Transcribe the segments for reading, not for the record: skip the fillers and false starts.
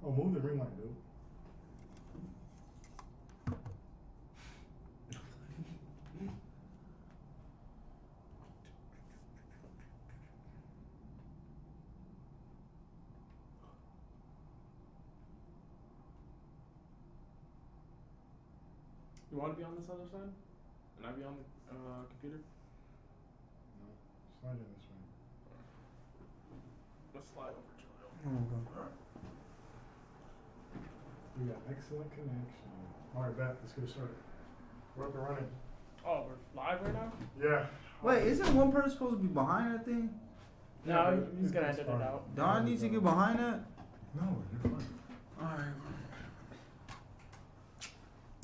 Oh, move the ring light, dude. You want to be on this other side? And I be on the computer? No, slide in this way. Let's slide over to We got excellent connection. All right, bet. Let's get started. We're up and running. Oh, we're live right now? Yeah. Wait, isn't one person supposed to be behind that thing? No, but he's gonna it's edit fine. it out. Don't I need to get behind that? No, you're fine. Alright.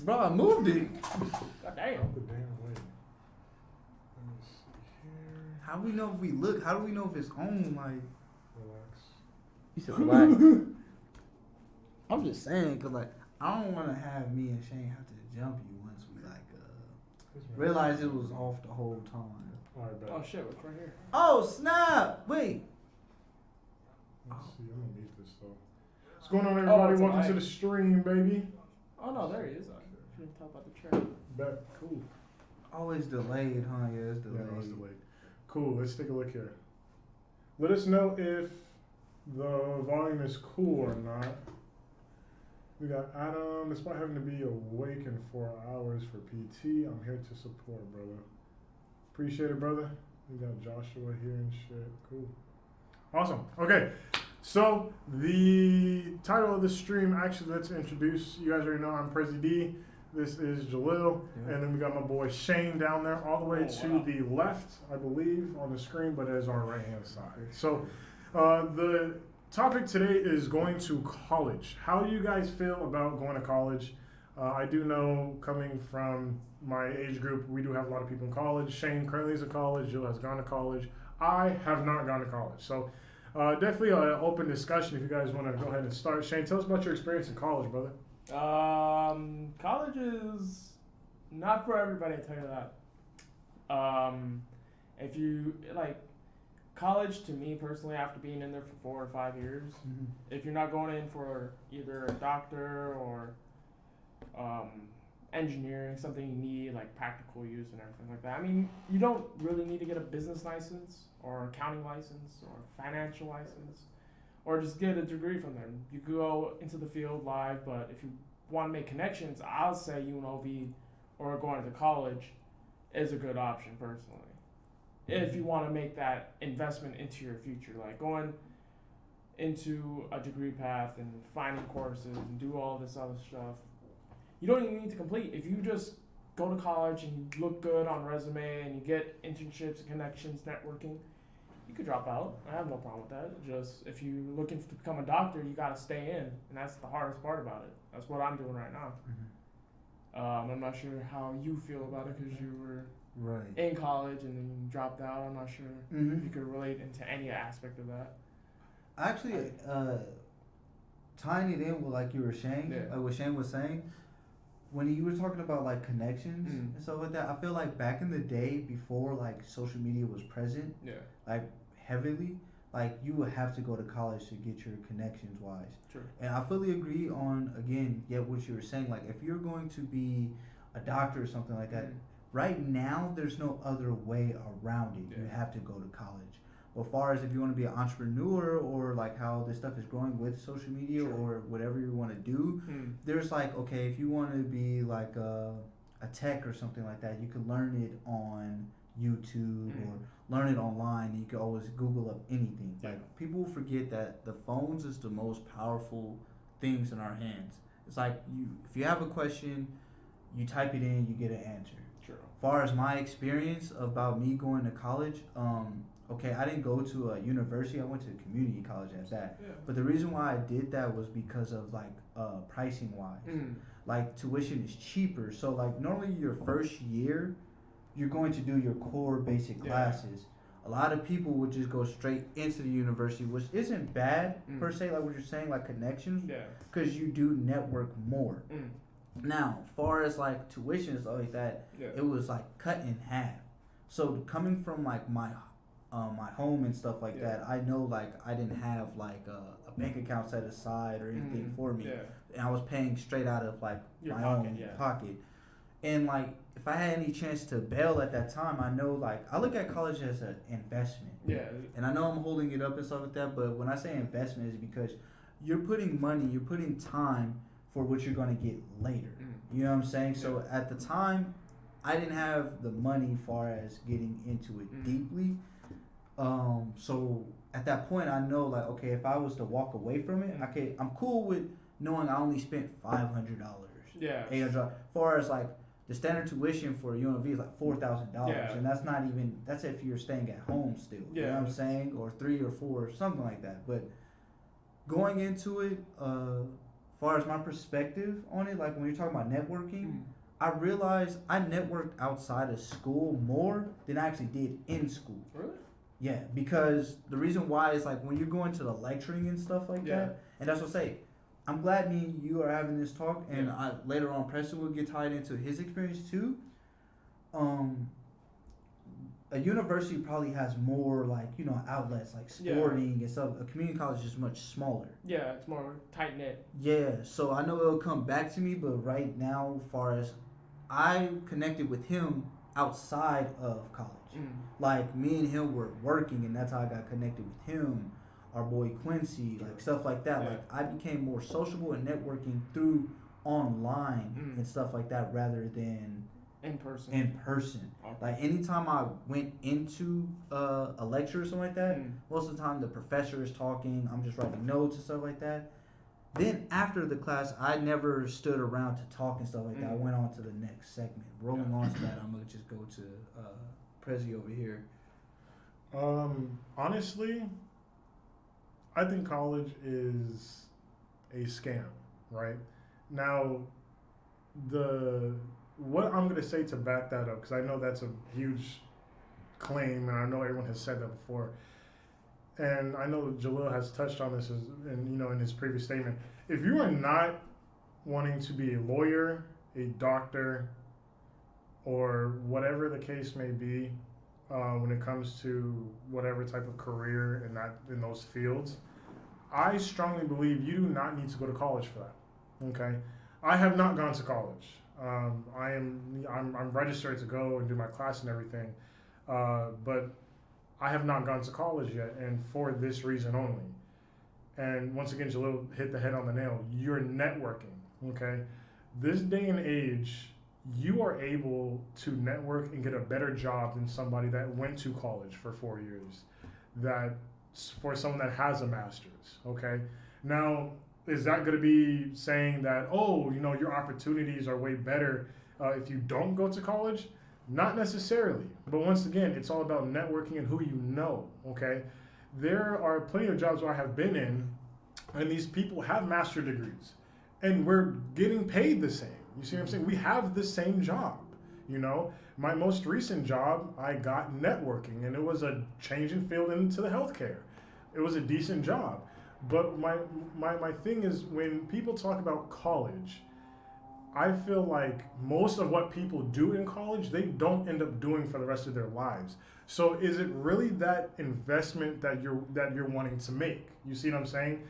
Bro, I moved it. God damn. Out the damn way. Let me see here. How we know if we look? How do we know if it's on? Like, Relax. you said relax. I'm just saying, cause like I don't want to have me and Shane have to jump you once we like realize it was off the whole time. All right, bet. Oh shit, it's right here. Oh snap! Wait. Let's see. I'm gonna mute this though. What's going on, everybody? it's a Welcome to mic. the stream, baby. Oh no, there he is. I didn't talk about the chair. Bet. Cool. Always delayed, huh? Yeah, it's delayed. Yeah, no, it's delayed. Cool. Let's take a look here. Let us know if the volume is cool or not. We got Adam. Despite having to be awake in 4 hours for PT, I'm here to support, brother. Appreciate it, brother. We got Joshua here and shit. Cool. Awesome. Okay. So the title of the stream, actually, let's introduce. You guys already know I'm Prezi D. This is Jalil, Yeah. and then we got my boy Shane down there, all the way Oh, to wow. the left, I believe, on the screen, but it is our right hand side. So the topic today is going to college. How do you guys feel about going to college? I do know, coming from my age group, we do have a lot of people in college. Shane currently is in college. Jill has gone to college. I have not gone to college. So definitely an open discussion if you guys want to go ahead and start. Shane, tell us about your experience in college, brother. College is not for everybody, I tell you that. If you like college, to me personally, after being in there for 4 or 5 years, Mhm. if you're not going in for either a doctor or engineering, something you need like practical use and everything like that. I mean, you don't really need to get a business license or accounting license or financial license, or just get a degree from them. You could go into the field live, but if you want to make connections, I'll say UNLV or going to college is a good option personally. If you want to make that investment into your future, like going into a degree path and finding courses and do all this other stuff, you don't even need to complete. If you just go to college and you look good on resume and you get internships and connections, networking, you could drop out. I have no problem with that. Just if you're looking to become a doctor, you got to stay in, and that's the hardest part about it. That's what I'm doing right now. I'm not sure how you feel about it because you were Right. in college and then you dropped out. I'm not sure if Mhm. you could relate into any aspect of that. Actually, tying it in with like you were saying, Yeah. like what Shane was saying, when you were talking about like connections Mm. and stuff like that, I feel like back in the day before like social media was present, Yeah, like heavily, like you would have to go to college to get your connections wise. true. And I fully agree on again, what you were saying. Like if you're going to be a doctor or something like that, Mm. right now there's no other way around it. You Yeah. have to go to college. But as far as if you want to be an entrepreneur or like how this stuff is growing with social media Sure. or whatever you want to do, Mm. there's like okay, if you want to be like a tech or something like that, you can learn it on YouTube Mm. or learn it online. You can always Google up anything. Yeah. Like people forget that the phones is the most powerful things in our hands. It's like if you have a question, you type it in, you get an answer. True. Far as my experience about me going to college, okay, I didn't go to a university. I went to a community college at that. Yeah. But the reason why I did that was because of like pricing wise. Mm. Like tuition is cheaper. So like normally your first year, you're going to do your core basic Yeah. classes. A lot of people would just go straight into the university, which isn't bad per se, like what you're saying, like connections, Yeah. because you do network more. Mm. Now, far as like tuition and stuff like that, Yeah. it was like cut in half. So coming from like my home and stuff like Yeah. that, I know like I didn't have like a a bank account set aside or anything for me. Yeah. And I was paying straight out of like Your my pocket, own yeah. pocket. And like if I had any chance to bail at that time, I know like I look at college as an investment. Yeah. And I know I'm holding it up and stuff like that, but when I say investment, is because you're putting money, you're putting time for what you're gonna get later. You know what I'm saying? So at the time, I didn't have the money far as getting into it deeply. So at that point, I know like, okay, if I was to walk away from it, I'm cool with knowing I only spent $500. Yeah. $800. Far as like the standard tuition for UNLV is like $4,000, Yeah. and that's if you're staying at home still. You know what I'm saying, or 3 or 4, something like that. But going into it, far as my perspective on it, like when you're talking about networking, I realized I networked outside of school more than I actually did in school. Really? Yeah, because the reason why is like when you're going to the lecturing and stuff like that, and that's what I say. I'm glad me and you are having this talk, and later on Preston will get tied into his experience too. A university probably has more like, you know, outlets like sporting and stuff. A community college is much smaller. Yeah, it's more tight knit. Yeah, so I know it'll come back to me, but right now, as far as I connected with him outside of college, like me and him were working, and that's how I got connected with him. Our boy Quincy, like stuff like that. Like I became more sociable and networking through online and stuff like that rather than in person. Okay. Like anytime I went into a lecture or something like that, most of the time the professor is talking, I'm just writing notes and stuff like that. Then after the class, I never stood around to talk and stuff like that. I went on to the next segment. Rolling on to that, I'm gonna just go to Prezi over here. Honestly, I think college is a scam, right? Now, what I'm going to say to back that up, because I know that's a huge claim, and I know everyone has said that before, and I know Jalil has touched on this in his previous statement. If you are not wanting to be a lawyer, a doctor, or whatever the case may be, when it comes to whatever type of career in those fields, I strongly believe you do not need to go to college for that. Okay, I have not gone to college. I'm registered to go and do my class and everything, but I have not gone to college yet, and for this reason only. And once again, Jalil hit the head on the nail. You're networking. Okay, this day and age, you are able to network and get a better job than somebody that went to college for 4 years, for someone that has a master's. Okay, now is that going to be saying that, your opportunities are way better if you don't go to college? Not necessarily, but once again, it's all about networking and who you know. Okay, there are plenty of jobs where I have been in, and these people have master degrees, and we're getting paid the same. You see what I'm saying? We have the same job. My most recent job, I got networking, and it was a change in field into the healthcare. It was a decent job. But my thing is, when people talk about college, I feel like most of what people do in college, they don't end up doing for the rest of their lives. So is it really that investment that you're wanting to make? You see what I'm saying?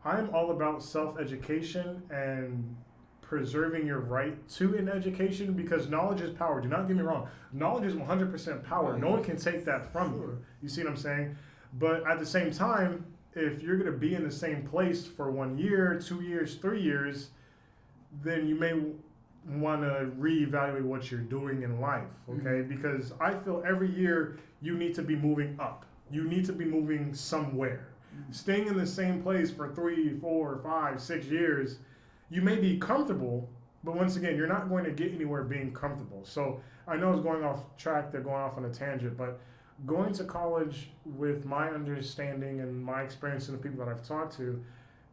I'm all about self-education and preserving your right to an education, because knowledge is power. Do not get me wrong. Knowledge is 100% power. No one can take that from you. You see what I'm saying? But at the same time, if you're going to be in the same place for 1 year, 2 years, 3 years, then you may want to reevaluate what you're doing in life, okay? Because I feel every year you need to be moving up. You need to be moving somewhere. Staying in the same place for 3, 4, 5, 6 years, you may be comfortable, but once again, you're not going to get anywhere being comfortable. So I know it's going off track, they're going off on a tangent, but going to college, with my understanding and my experience and the people that I've talked to,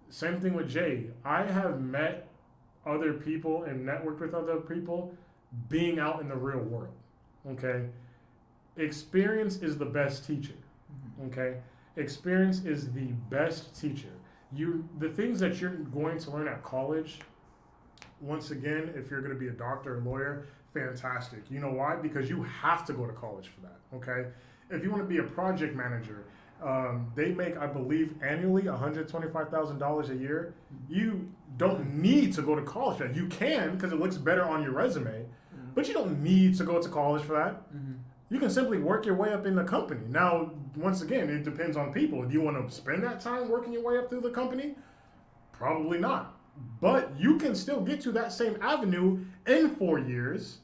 same thing with Jay. I have met other people and networked with other people being out in the real world, okay? Experience is the best teacher, okay? Experience is the best teacher. The things that you're going to learn at college, once again, if you're going to be a doctor or lawyer, fantastic. You know why? Because you have to go to college for that, okay? If you want to be a project manager they make, I believe, annually $125,000 a year. You don't need to go to college for that. You can because it looks better on your resume, but you don't need to go to college for that. You can simply work your way up in the company. Now, once again, it depends on people. Do you want to spend that time working your way up through the company? Probably not. But you can still get to that same avenue in 4 years.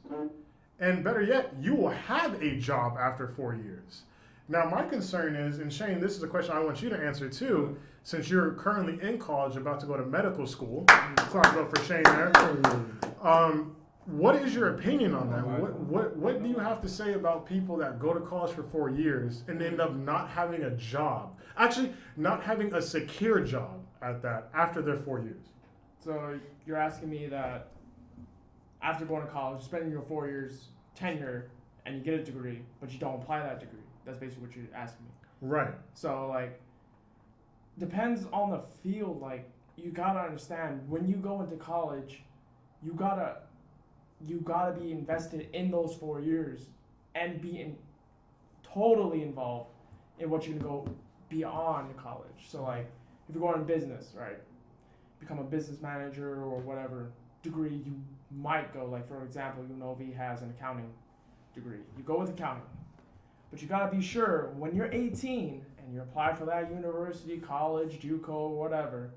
And better yet, you will have a job after 4 years. Now, my concern is, and Shane, this is a question I want you to answer too, since you're currently in college, about to go to medical school. Sorry about for Shane there. What is your opinion on that? What do you have to say about people that go to college for 4 years and end up not having a job? Actually, not having a secure job at that after their 4 years. So you're asking me that after going to college, spending your 4 years tenure, and you get a degree, but you don't apply that degree. That's basically what you're asking me. Right. So, like, depends on the field. Like, you gotta understand, when you go into college, you gotta be invested in those 4 years and be totally involved in what you're gonna go beyond college. So, like, if you're going in business, right, become a business manager or whatever degree you might go. Like, for example, UNLV has an accounting degree. You go with accounting. But you gotta be sure when you're 18 and you apply for that university, college, JUCO, whatever,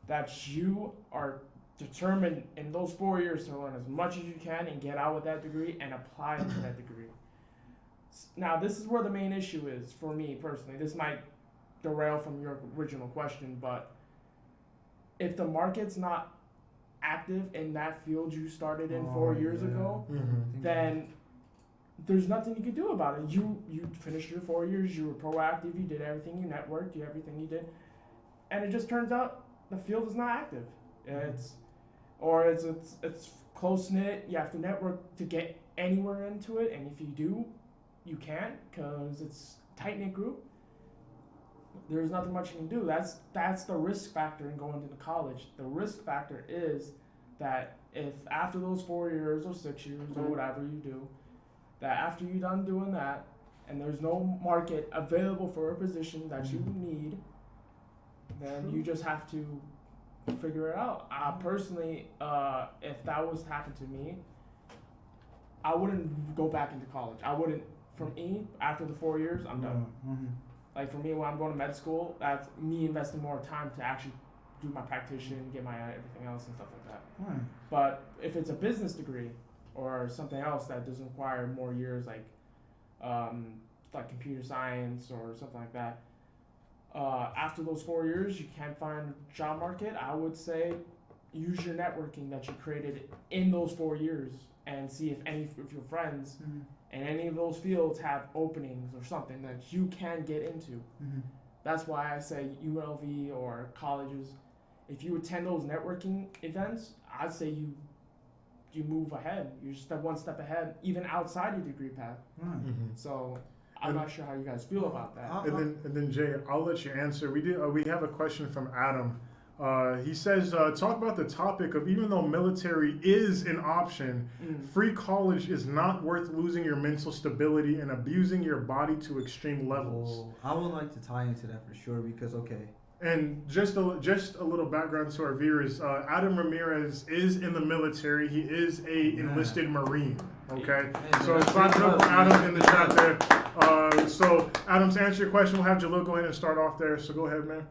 that you are determined in those 4 years to learn as much as you can and get out with that degree and apply to that degree. Now, this is where the main issue is for me personally. This might derail from your original question, but if the market's not active in that field you started in 4 years ago, then there's nothing you can do about it. You finished your 4 years, you were proactive, you did everything, you networked, you did everything you did, and it just turns out the field is not active. It's close knit. You have to network to get anywhere into it, and if you do, you can't because it's tight knit group. There's nothing much you can do. That's the risk factor in going into college. The risk factor is that if after those 4 years or 6 years or whatever you do, that after you're done doing that and there's no market available for a position that you need, then you just have to figure it out. Personally, if that was to happen to me, I wouldn't go back into college. I wouldn't. For me, after the 4 years, I'm done. Like, for me, when I'm going to med school, that's me investing more time to actually do my practitioner, get my everything else and stuff like that. But if it's a business degree or something else that doesn't require more years, like computer science or something like that, after those 4 years, you can't find a job market. I would say use your networking that you created in those 4 years and see if any of your friends in any of those fields have openings or something that you can get into. That's why I say UNLV or colleges, if you attend those networking events, I'd say you move ahead. You step one step ahead, even outside your degree path. So I'm not sure how you guys feel about that. And then Jay, I'll let you answer. We have a question from Adam. He says, talk about the topic of, even though military is an option, free college is not worth losing your mental stability and abusing your body to extreme levels. I would like to tie into that for sure because, okay. And just a little background to our viewers. Adam Ramirez is in the military. He is a enlisted Marine. Okay, so clap it up for Adam in the chat there. So Adam, to answer your question, we'll have Jalil go ahead and start off there. So go ahead, man.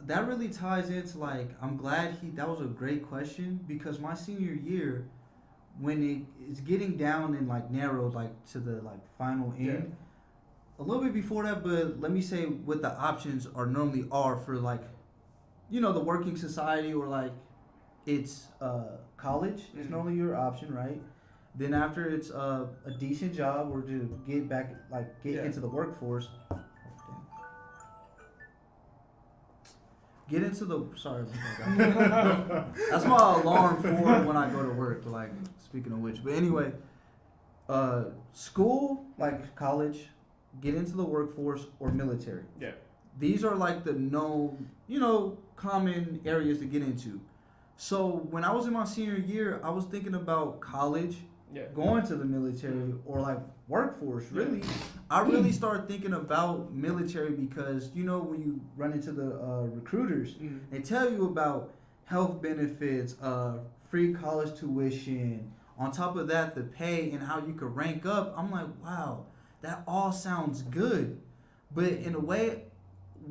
That really ties into, like, I'm glad that was a great question because my senior year, when it's getting down and like narrowed like to the like final end, a little bit before that, but let me say what the options normally are for, like, you know, the working society, or like it's college is normally your option, right? Then after it's a decent job or to get back, like into the workforce. Get into the, sorry. That's my alarm for when I go to work, like, speaking of which. But anyway, school, like college, get into the workforce, or military. Yeah. These are like the known, common areas to get into. So when I was in my senior year, I was thinking about college going to the military or like workforce. Really, I really started thinking about military because you know when you run into the recruiters, they tell you about health benefits, free college tuition. On top of that, the pay and how you could rank up. I'm like, wow, that all sounds good, but in a way,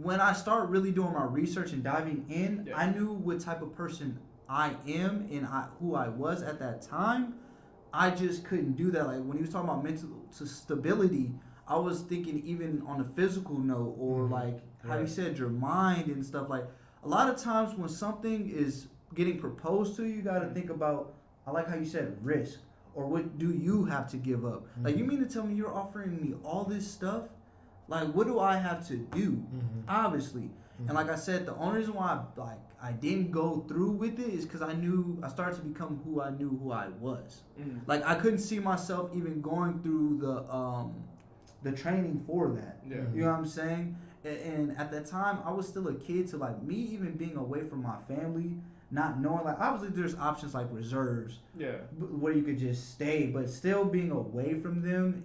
when I start really doing my research and diving in, I knew what type of person I am and who I was at that time. I just couldn't do that. Like when he was talking about mental stability, I was thinking even on a physical note or like how you said your mind and stuff. Like a lot of times when something is getting proposed to you, you got to think about. I like how you said risk or what do you have to give up. Like you mean to tell me you're offering me all this stuff? Like what do I have to do? Obviously, and like I said, the only reason why I didn't go through with it is because I knew I started to become who I knew who I was. Like I couldn't see myself even going through the training for that. You know what I'm saying? And at that time, I was still a kid. So like me even being away from my family, not knowing like obviously there's options like reserves, where you could just stay, but still being away from them,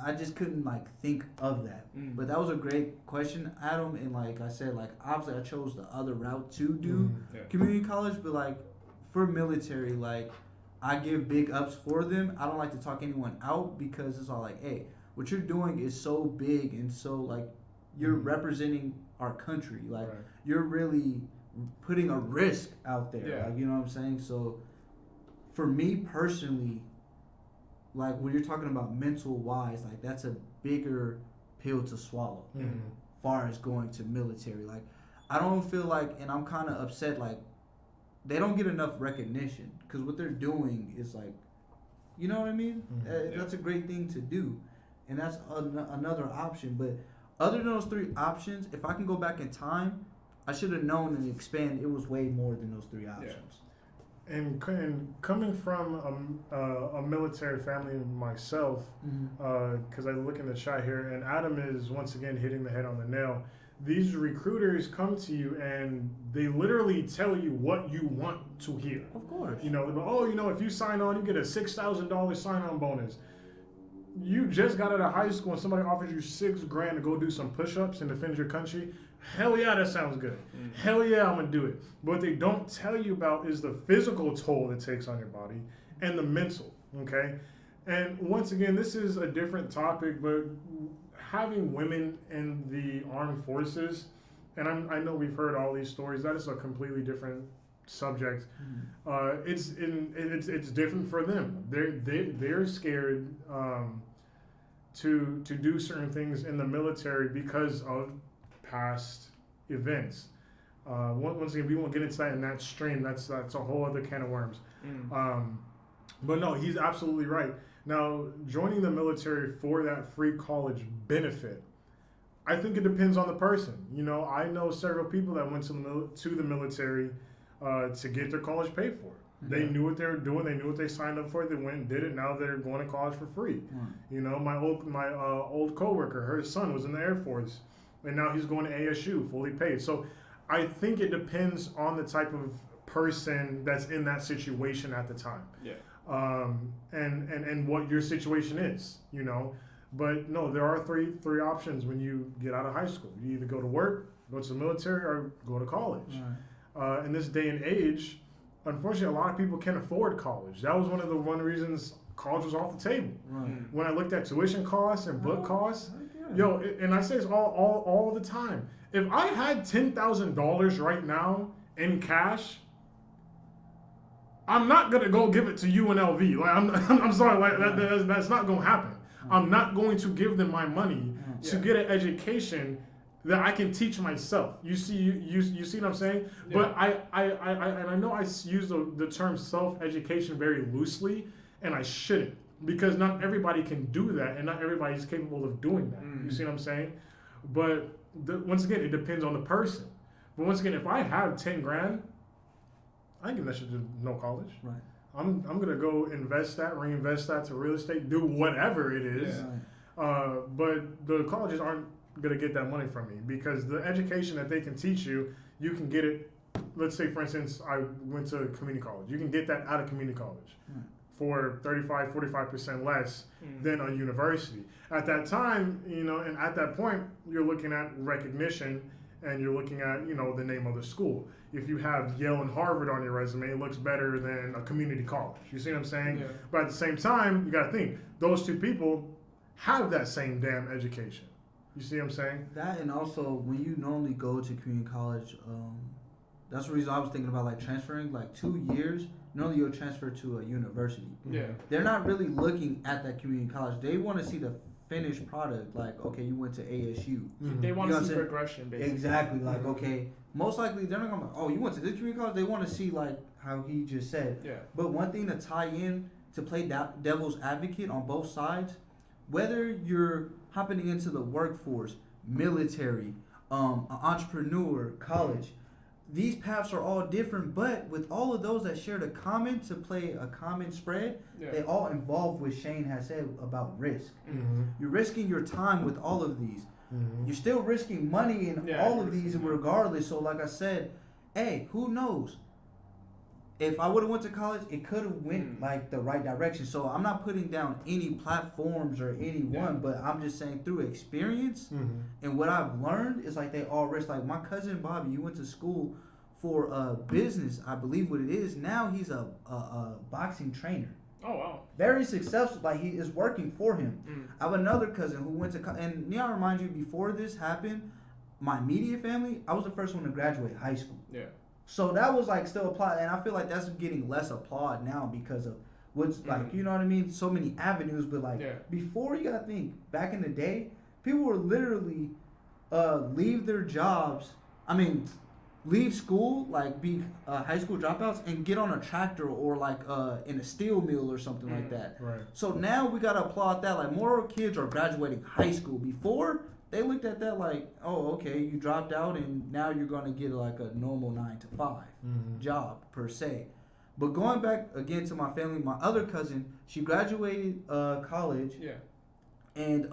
I just couldn't like think of that. But that was a great question, Adam. And like I said, like obviously I chose the other route to do community college, but like for military, like I give big ups for them. I don't like to talk anyone out because it's all like, hey, what you're doing is so big and so like you're representing our country, like you're really putting a risk out there, like you know what I'm saying. So for me personally, like when you're talking about mental wise, like that's a bigger pill to swallow far as going to military. Like I don't feel like, and I'm kind of upset, like they don't get enough recognition because what they're doing is like, you know what I mean. That's a great thing to do, and that's another option. But other than those three options, if I can go back in time, I should have known and expand. It was way more than those three options. And coming from a military family myself, because I look in the chat here, and Adam is once again hitting the head on the nail. These recruiters come to you and they literally tell you what you want to hear. Of course. You know, oh, you know, if you sign on, you get a $6,000 sign-on bonus. You just got out of high school and somebody offers you $6,000 to go do some push-ups and defend your country. Hell yeah, that sounds good. Hell yeah, I'm gonna do it. But what they don't tell you about is the physical toll it takes on your body and the mental, okay? And once again, this is a different topic, but having women in the armed forces, and I know we've heard all these stories, that is a completely different subject. It's different for them. They're scared to do certain things in the military because of past events. Once again, we won't get into that in that stream. That's a whole other can of worms. But no, he's absolutely right. Now, joining the military for that free college benefit, I think it depends on the person. You know, I know several people that went to the military to get their college paid for. They knew what they were doing. They knew what they signed up for. They went and did it. Now they're going to college for free. You know, my old coworker, her son was in the Air Force, and now he's going to ASU, fully paid. So I think it depends on the type of person that's in that situation at the time. And what your situation is, you know. But no, there are three options when you get out of high school. You either go to work, go to the military, or go to college. In this day and age, unfortunately, a lot of people can't afford college. That was one of the reasons college was off the table. When I looked at tuition costs and book costs, and I say this all the time. If I had $10,000 right now in cash, I'm not gonna go give it to UNLV. Like I'm sorry, like that's not gonna happen. I'm not going to give them my money to get an education that I can teach myself. You see what I'm saying? But I know I use the term self-education very loosely, and I shouldn't, because not everybody can do that, and not everybody's capable of doing that. You see what I'm saying? But once again, it depends on the person. But once again, if I have $10,000, I think that should do no college. I'm gonna go reinvest that to real estate, do whatever it is. But the colleges aren't gonna get that money from me, because the education that they can teach you, you can get it. Let's say, for instance, I went to community college. You can get that out of community college for 35, 45% less than a university. At that time, and at that point, you're looking at recognition and you're looking at, the name of the school. If you have Yale and Harvard on your resume, it looks better than a community college. You see what I'm saying? Yeah. But at the same time, you got to think, those two people have that same damn education. You see what I'm saying? That, and also when you normally go to community college, that's the reason I was thinking about like transferring, like 2 years. Normally you'll transfer to a university. Yeah. They're not really looking at that community college. They want to see the finished product. Like, okay, you went to ASU. They want You know to see what I'm progression, basically. Exactly. Like, okay, most likely they're not gonna. Oh, you went to this community college. They want to see like how he just said. Yeah. But one thing to tie in to play devil's advocate on both sides, whether you're hopping into the workforce, military, entrepreneur, college, these paths are all different. But with all of those that shared a common to play a common spread, they all involve what Shane has said about risk. You're risking your time with all of these. You're still risking money in all of these regardless. So like I said, hey, who knows? If I would have went to college, it could have went like the right direction. So I'm not putting down any platforms or anyone, but I'm just saying through experience and what I've learned is like they all risk. Like my cousin Bobby, he went to school for business, I believe what it is. Now he's a boxing trainer. Oh wow. Very successful. Like he is working for him. I have another cousin who went to and I remind you, before this happened, my immediate family, I was the first one to graduate high school. Yeah. So that was like still applaud, and I feel like that's getting less applaud now because of what's like, you know what I mean? So many avenues, but like before, you gotta think back in the day, people were literally leave their jobs. I mean, leave school, like be high school dropouts, and get on a tractor or like in a steel mill or something like that. Right. So now we gotta applaud that. Like more kids are graduating high school. Before, they looked at that like, oh, okay, you dropped out and now you're going to get like a normal 9 to 5 job per se. But going back again to my family, my other cousin, she graduated college. Yeah. And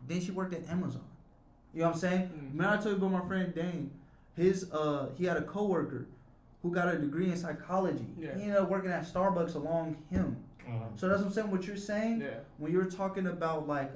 then she worked at Amazon. You know what I'm saying? When I told you about my friend Dane, he had a coworker who got a degree in psychology. Yeah. He ended up working at Starbucks along him. So that's what I'm saying. What you're saying, when you're talking about like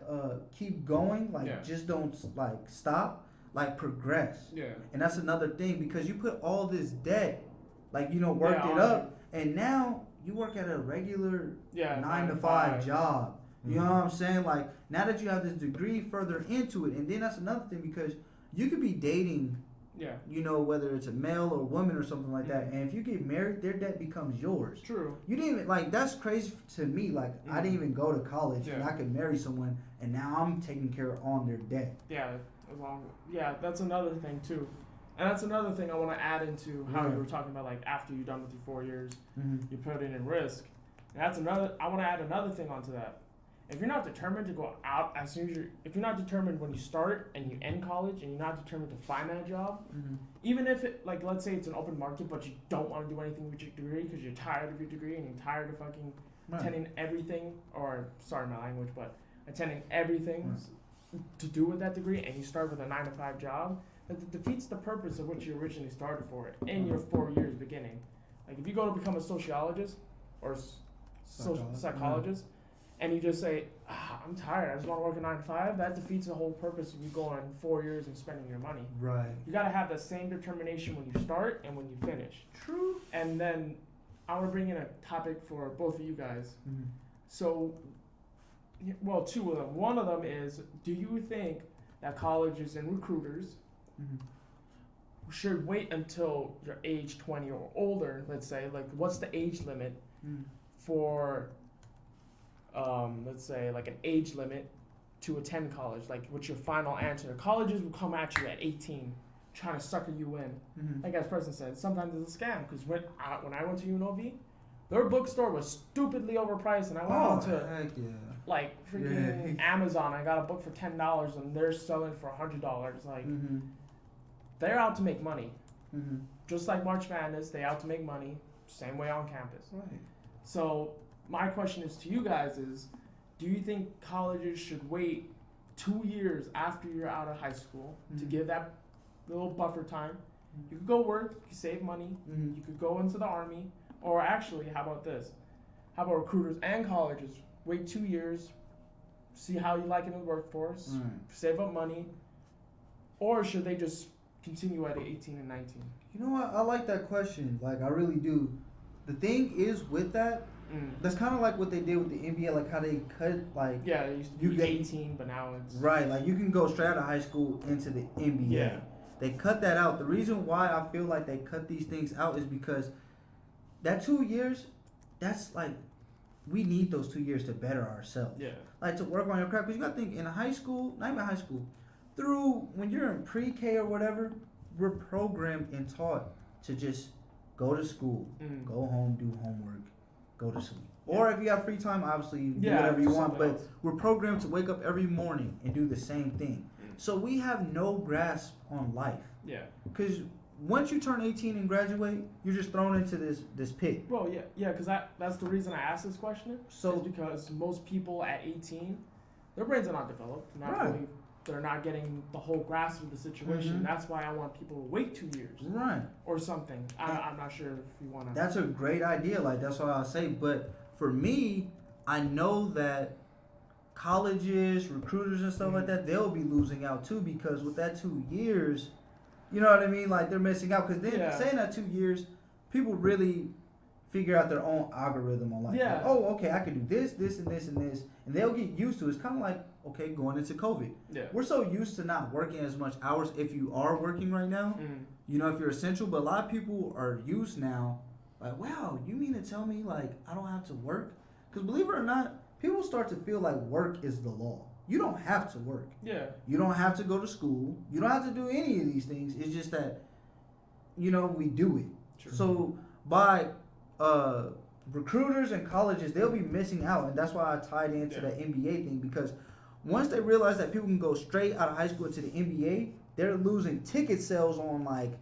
keep going, like just don't like stop, like progress. Yeah. And that's another thing because you put all this debt, like worked it up, and now you work at a regular 9 to 5 job. You know what I'm saying? Like now that you have this degree further into it, and then that's another thing because you could be dating. Yeah. Whether it's a male or woman or something like that. And if you get married, their debt becomes yours. True. You didn't even, like, that's crazy to me. Like, I didn't even go to college and I could marry someone and now I'm taking care on their debt. Yeah. That's another thing too. And that's another thing I want to add into how you were talking about, like, after you're done with your 4 years, you put it in risk. And that's I want to add another thing onto that. If you're not determined to go out as soon as if you're not determined when you start and you end college and you're not determined to find that job, even if it, like, let's say it's an open market, but you don't want to do anything with your degree because you're tired of your degree and you're tired of fucking attending everything, or sorry my language, but attending everything to do with that degree, and you start with a 9 to 5 job, that defeats the purpose of what you originally started for in your 4 years beginning. Like if you go to become a sociologist or psychologist, and you just say, I'm tired, I just want to work a 9 to 5, that defeats the whole purpose of you going 4 years and spending your money. Right. You got to have the same determination when you start and when you finish. True. And then I want to bring in a topic for both of you guys. So, well, two of them. One of them is, do you think that colleges and recruiters should wait until you're age 20 or older, let's say? Like, what's the age limit for... let's say like an age limit to attend college, like what's your final answer? Colleges will come at you at 18 trying to sucker you in. Like as Preston said, sometimes it's a scam because when I went to UNLV, their bookstore was stupidly overpriced and I went on to like freaking Amazon. I got a book for $10 and they're selling for $100. Like they're out to make money. Just like March Madness, they out to make money. Same way on campus. Right. So my question is to you guys is, do you think colleges should wait 2 years after you're out of high school to give that little buffer time? You could go work, you could save money, you could go into the army, or actually, how about this? how about recruiters and colleges? Wait 2 years, see how you like it in the workforce, save up money, or should they just continue at 18 and 19? You know what? I like that question. Like, I really do. The thing is with that, that's kind of like what they did with the NBA, like how they cut, like... Yeah, it used to be 18, but now it's... Right, like you can go straight out of high school into the NBA. Yeah. They cut that out. The reason why I feel like they cut these things out is because that 2 years, that's like... We need those 2 years to better ourselves. Yeah. Like to work on your craft. Because you got to think, in high school, not even high school, through when you're in pre-K or whatever, we're programmed and taught to just go to school, go home, do homework, go to sleep. Or if you have free time, obviously you do whatever you want. But we're programmed to wake up every morning and do the same thing. So we have no grasp on life. Yeah. Because once you turn 18 and graduate, you're just thrown into this pit. Well, yeah, because that's the reason I asked this question. So is because most people at 18, their brains are not developed. They're not getting the whole grasp of the situation. That's why I want people to wait 2 years. Right. Or something. I'm not sure if you want to. That's a great idea. Like, that's what I'll say. But for me, I know that colleges, recruiters and stuff like that, they'll be losing out too, because with that 2 years, you know what I mean? Like, they're missing out. Because then saying that 2 years, people really figure out their own algorithm on life. Yeah. Like, oh, okay, I can do this, this, and this, and this. And they'll get used to it. It's kind of like, okay, going into COVID. Yeah. We're so used to not working as much hours if you are working right now. You know, if you're essential. But a lot of people are used now. Like, wow, you mean to tell me, like, I don't have to work? Because believe it or not, people start to feel like work is the law. You don't have to work. Yeah. You don't have to go to school. You don't have to do any of these things. It's just that, you know, we do it. True. So by recruiters and colleges, they'll be missing out. And that's why I tied into the NBA thing, because once they realize that people can go straight out of high school to the NBA, they're losing ticket sales on like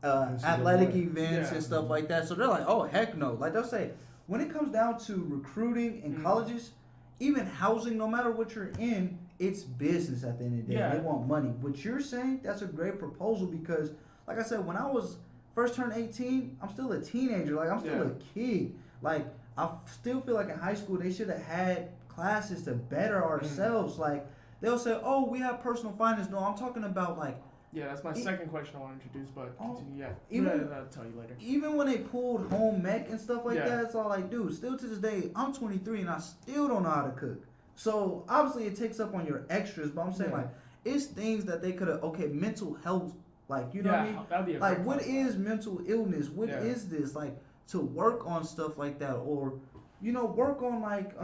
athletic events and stuff like that. So they're like, oh, heck no. Like they'll say, when it comes down to recruiting in colleges, even housing, no matter what you're in, it's business at the end of the day. They want money. What you're saying, that's a great proposal, because, like I said, when I was first turned 18, I'm still a teenager. Like, I'm still a kid. Like, I still feel like in high school, they should have had classes to better ourselves. Like, they'll say, oh, we have personal finance. No, I'm talking about, like... Yeah, that's my second question I want to introduce, but continue. I'll tell you later. Even when they pulled home ec and stuff like that, it's all like, dude, still to this day, I'm 23 and I still don't know how to cook. So, obviously, it takes up on your extras, but I'm saying, like, it's things that they could have, mental health, like, you know what I mean? That'd be a like, what is mental illness? What is this? Like, to work on stuff like that, or, you know, work on, like,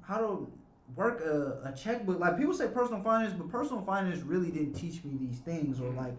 how to work a checkbook. Like, people say personal finance, but personal finance really didn't teach me these things. Or like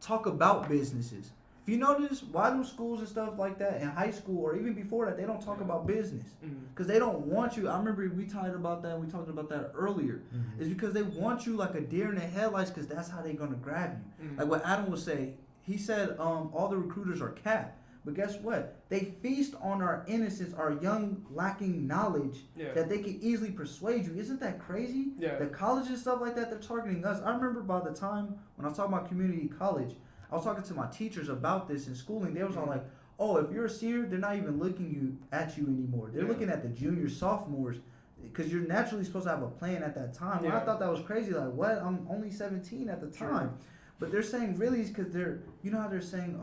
talk about businesses. If you notice, why do schools and stuff like that in high school or even before that, they don't talk about business? Because they don't want you. I remember we talked about that earlier. It's because they want you like a deer in the headlights, because that's how they're going to grab you. Like what Adam would say, he said all the recruiters are capped. But guess what? They feast on our innocence, our young, lacking knowledge that they can easily persuade you. Isn't that crazy? Yeah. The colleges and stuff like that, they're targeting us. I remember by the time when I was talking about community college, I was talking to my teachers about this in schooling. They was all like, oh, if you're a senior, they're not even looking at you anymore. They're looking at the juniors, sophomores, because you're naturally supposed to have a plan at that time. And I thought that was crazy. Like, what? I'm only 17 at the time. But they're saying really is because they're, you know how they're saying,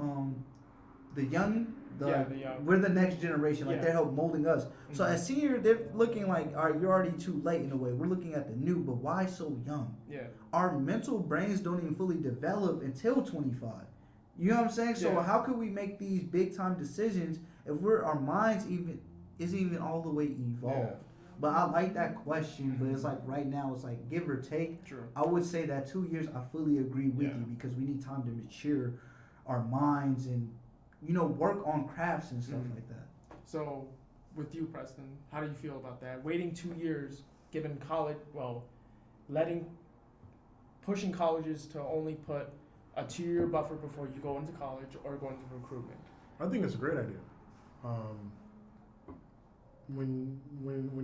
the young, we're the next generation. Like, they're help molding us. So as senior, they're looking like, all right, you're already too late in a way. We're looking at the new, but why so young? Yeah. Our mental brains don't even fully develop until 25. You know what I'm saying? So how could we make these big time decisions if our minds isn't even all the way evolved? Yeah. But I like that question, but it's like right now, it's like give or take. True. I would say that 2 years, I fully agree with you, because we need time to mature our minds and, you know, work on crafts and stuff like that. So, with you, Preston, how do you feel about that? Waiting 2 years, given college, pushing colleges to only put a 2-year buffer before you go into college or go into recruitment. I think it's a great idea. When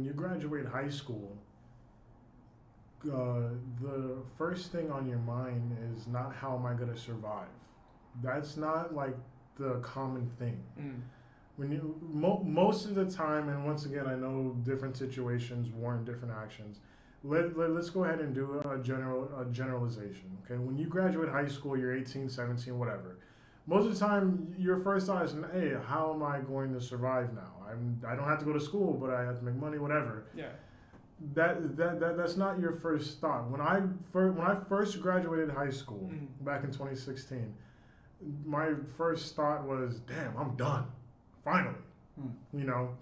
you graduate high school, the first thing on your mind is not how am I going to survive. That's not like the common thing. when you most of the time, and once again, I know different situations warrant different actions. Let's go ahead and do a generalization. Okay, when you graduate high school, you're 18, 17, whatever. Most of the time, your first thought is, hey, how am I going to survive now? I don't have to go to school, but I have to make money, whatever. Yeah. That's not your first thought. When I first graduated high school back in 2016, my first thought was, damn, I'm done. Finally. You know.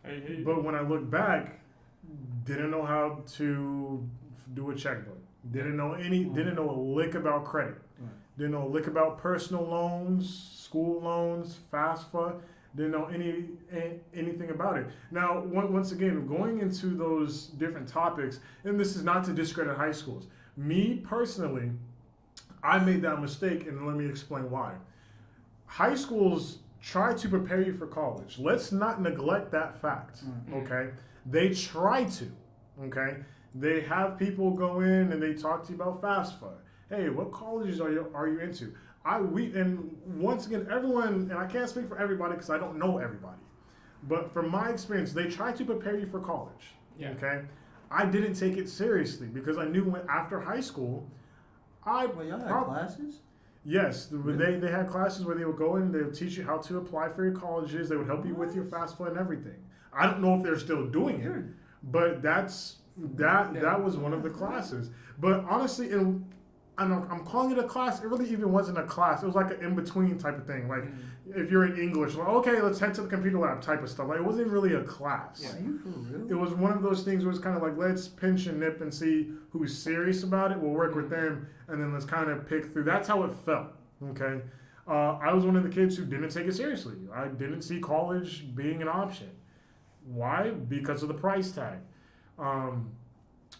But when I look back, didn't know how to do a checkbook. Didn't know a lick about credit. Didn't know a lick about personal loans, school loans, FAFSA. Didn't know anything about it. Now, once again, going into those different topics, and this is not to discredit high schools. Me personally, I made that mistake, and let me explain why. High schools try to prepare you for college. Let's not neglect that fact, okay? They try to, okay? They have people go in and they talk to you about FAFSA. Hey, what colleges are you into? And once again, everyone, and I can't speak for everybody because I don't know everybody, but from my experience, they try to prepare you for college. Yeah. Okay, I didn't take it seriously because I knew after high school, Well, y'all had classes? Yes, really? they had classes where they would go in and they would teach you how to apply for your colleges. They would help you with your FAFSA and everything. I don't know if they're still doing it, but that was one of the classes. But honestly, I'm calling it a class. It really even wasn't a class. It was like an in-between type of thing. Like if you're in English, like, okay, let's head to the computer lab type of stuff. Like it wasn't really a class. Are you for real? It was one of those things where it's kind of like, let's pinch and nip and see who's serious about it. We'll work with them, and then let's kind of pick through. That's how it felt, okay? I was one of the kids who didn't take it seriously. I didn't see college being an option. Why? Because of the price tag.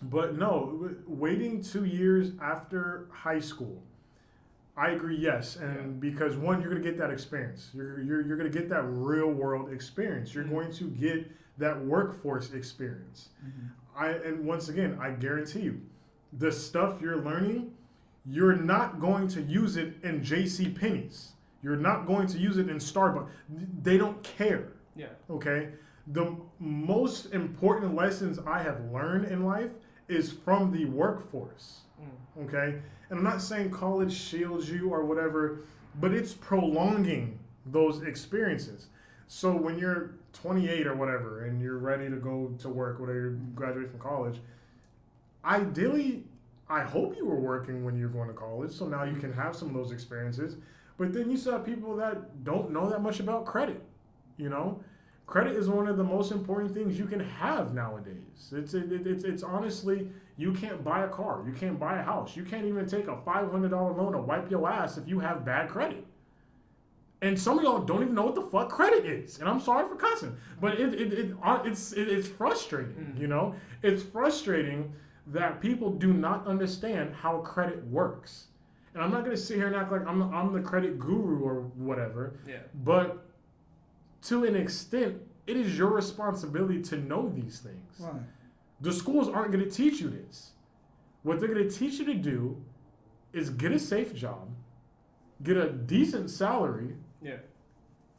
But no, waiting 2 years after high school, I agree, yes. And because one, you're going to get that experience. You're going to get that real world experience. You're going to get that workforce experience. And once again, I guarantee you, the stuff you're learning, you're not going to use it in J.C. Penney's. You're not going to use it in Starbucks. They don't care. Yeah. Okay? The most important lessons I have learned in life is from the workforce. Okay? And I'm not saying college shields you or whatever, but it's prolonging those experiences. So when you're 28 or whatever and you're ready to go to work, whether you graduate from college, ideally, I hope you were working when you're going to college, so now you can have some of those experiences. But then you still have people that don't know that much about credit, you know? Credit is one of the most important things you can have nowadays. It's honestly, you can't buy a car, you can't buy a house, you can't even take a $500 loan to wipe your ass if you have bad credit. And some of y'all don't even know what the fuck credit is. And I'm sorry for cussing, but it's frustrating, you know? It's frustrating that people do not understand how credit works. And I'm not gonna sit here and act like I'm the credit guru or whatever. Yeah. But to an extent, it is your responsibility to know these things. Right. The schools aren't going to teach you this. What they're going to teach you to do is get a safe job, get a decent salary,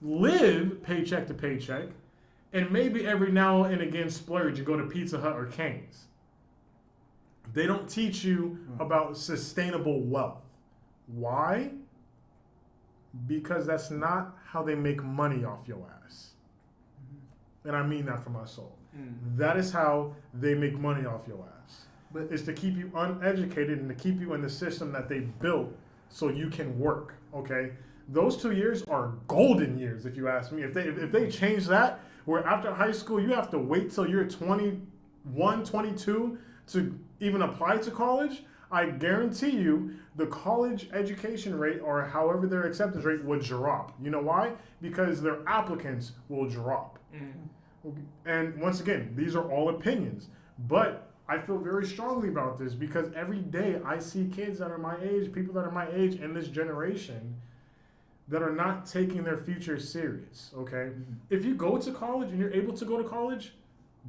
live paycheck to paycheck, and maybe every now and again splurge and go to Pizza Hut or Cane's. They don't teach you about sustainable wealth. Why? Because that's not how they make money off your ass. And I mean that from my soul. That is how they make money off your ass. But it's to keep you uneducated and to keep you in the system that they built so you can work, okay? Those 2 years are golden years, if you ask me. If they change that, where after high school you have to wait till you're 21, 22 to even apply to college, I guarantee you the college education rate, or however their acceptance rate, would drop. You know why? Because their applicants will drop. And once again, these are all opinions. But I feel very strongly about this because every day I see kids that are my age, people that are my age in this generation, that are not taking their future serious, okay? If you go to college and you're able to go to college,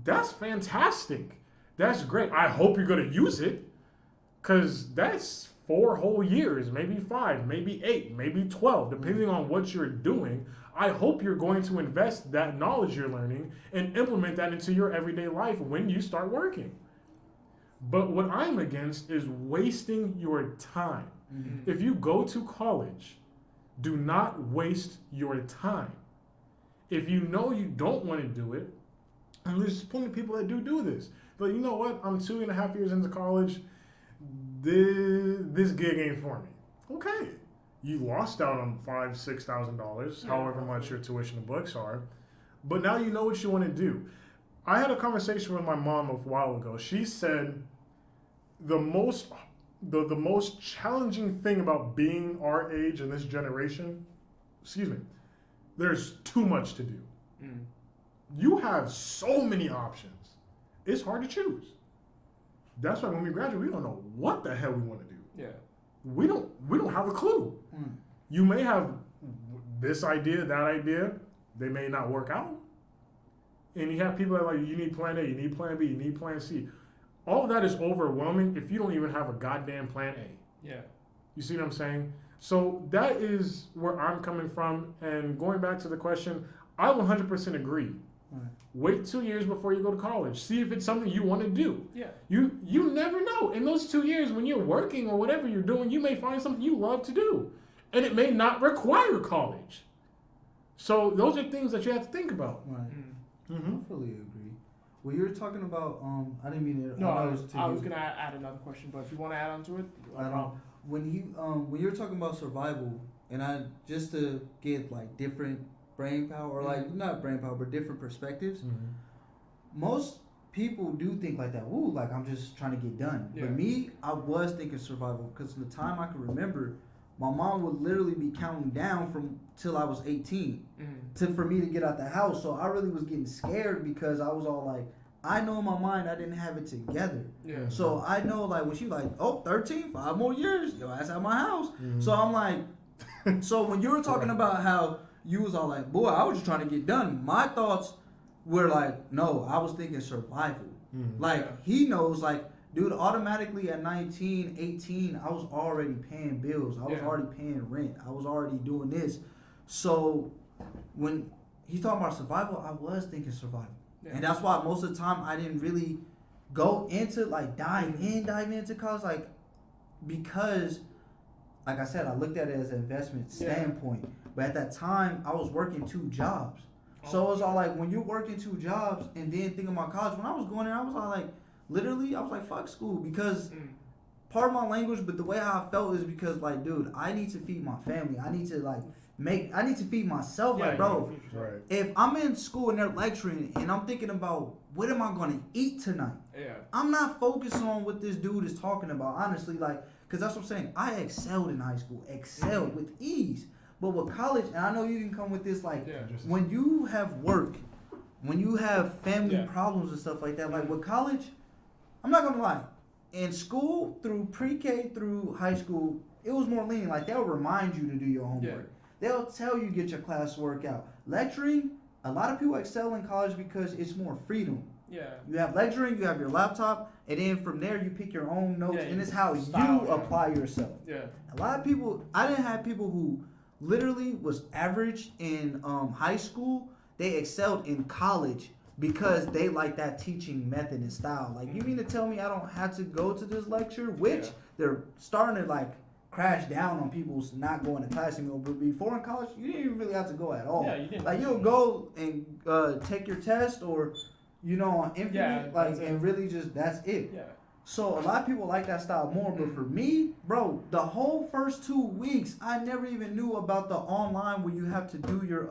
that's fantastic. That's great. I hope you're going to use it, because that's 4 whole years, maybe 5, maybe 8, maybe 12, depending on what you're doing. I hope you're going to invest that knowledge you're learning and implement that into your everyday life when you start working. But what I'm against is wasting your time. Mm-hmm. If you go to college, do not waste your time. If you know you don't want to do it, and there's plenty of people that do this. But you know what? I'm 2.5 years into college. This gig ain't for me. Okay. You lost out on $5,000-$6,000, however much your tuition and books are. But now you know what you want to do. I had a conversation with my mom a while ago. She said the most challenging thing about being our age and this generation, there's too much to do. You have so many options. It's hard to choose. That's why when we graduate, we don't know what the hell we want to do. Yeah. We don't have a clue. You may have this idea, that idea. They may not work out. And you have people that are like, you need plan A, you need plan B, you need plan C. All of that is overwhelming if you don't even have a goddamn plan A. Yeah. You see what I'm saying? So that is where I'm coming from. And going back to the question, I 100% agree. Right. Wait 2 years before you go to college. See if it's something you want to do. Yeah. You never know. In those 2 years when you're working or whatever you're doing, you may find something you love to do. And it may not require college. So those are things that you have to think about. Right. Mm-hmm. I fully agree. Well, you were talking about, I didn't mean to. No, I was going to add another question, but if you want to add on to it, when you're talking about survival, and just to get like different brain power, or like not brain power, but different perspectives. Most people do think like that. Ooh, like I'm just trying to get done. Yeah. But me, I was thinking survival because the time I can remember, my mom would literally be counting down from till I was 18 for me to get out the house. So I really was getting scared because I was all like, I know in my mind I didn't have it together. Yeah. So I know like when she like, 13, 5 more years, yo, ass out my house. So I'm like, so when you were talking about how you was all like, boy, I was just trying to get done. My thoughts were like, no, I was thinking survival. Like he knows like, dude, automatically at 19, 18, I was already paying bills. I was already paying rent. I was already doing this. So when he's talking about survival, I was thinking survival. Yeah. And that's why most of the time I didn't really go into like dive into college, like because like I said, I looked at it as an investment standpoint. But at that time, I was working 2 jobs. So it was all like, when you're working 2 jobs and then thinking about college, when I was going there, I was all like, literally, I was like, fuck school. Because part of my language, but the way how I felt is because, like, dude, I need to feed my family. I need to feed myself. Like, bro, if I'm in school and they're lecturing and I'm thinking about, what am I going to eat tonight? Yeah. I'm not focused on what this dude is talking about, honestly, like, because that's what I'm saying. I excelled in high school, with ease. But with college, and I know you can come with this, like, when you have work, when you have family problems and stuff like that, like with college, I'm not going to lie. In school, through pre-K through high school, it was more lenient. Like, they'll remind you to do your homework. They'll tell you get your classwork out. Lecturing, a lot of people excel in college because it's more freedom. Yeah. You have lecturing, you have your laptop, and then from there you pick your own notes, and it's how you apply yourself. Yeah. A lot of people, I didn't have people who literally was average in high school. They excelled in college because they like that teaching method and style. Like, you mean to tell me I don't have to go to this lecture, which they're starting to like crash down on people's not going to class anymore. But before in college, you didn't even really have to go at all. Yeah, you didn't. Like, you'll go and take your test or, you know, on Infinite, like, and really just, that's it. Yeah. So a lot of people like that style more, but for me, bro, the whole first 2 weeks, I never even knew about the online where you have to do your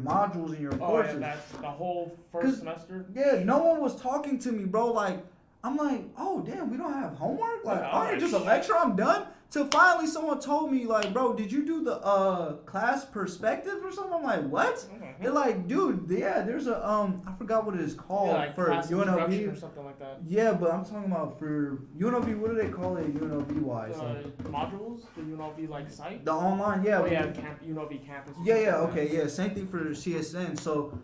modules and your courses. Oh, yeah, that's the whole first semester? Yeah, no one was talking to me, bro. Like, I'm like, oh, damn, we don't have homework? Like, just a lecture, I'm done? Till finally someone told me, like, bro, did you do the class perspective or something? I'm like, what? Mm-hmm. They're like, dude, yeah, there's a, I forgot what it is called, like for UNLV. Or something like that. Yeah, but I'm talking about for UNLV, what do they call it UNLV-wise? Modules? The UNLV, like, site? The online, yeah. Oh, yeah, UNLV campus. Yeah, okay, yeah, same thing for CSN. So,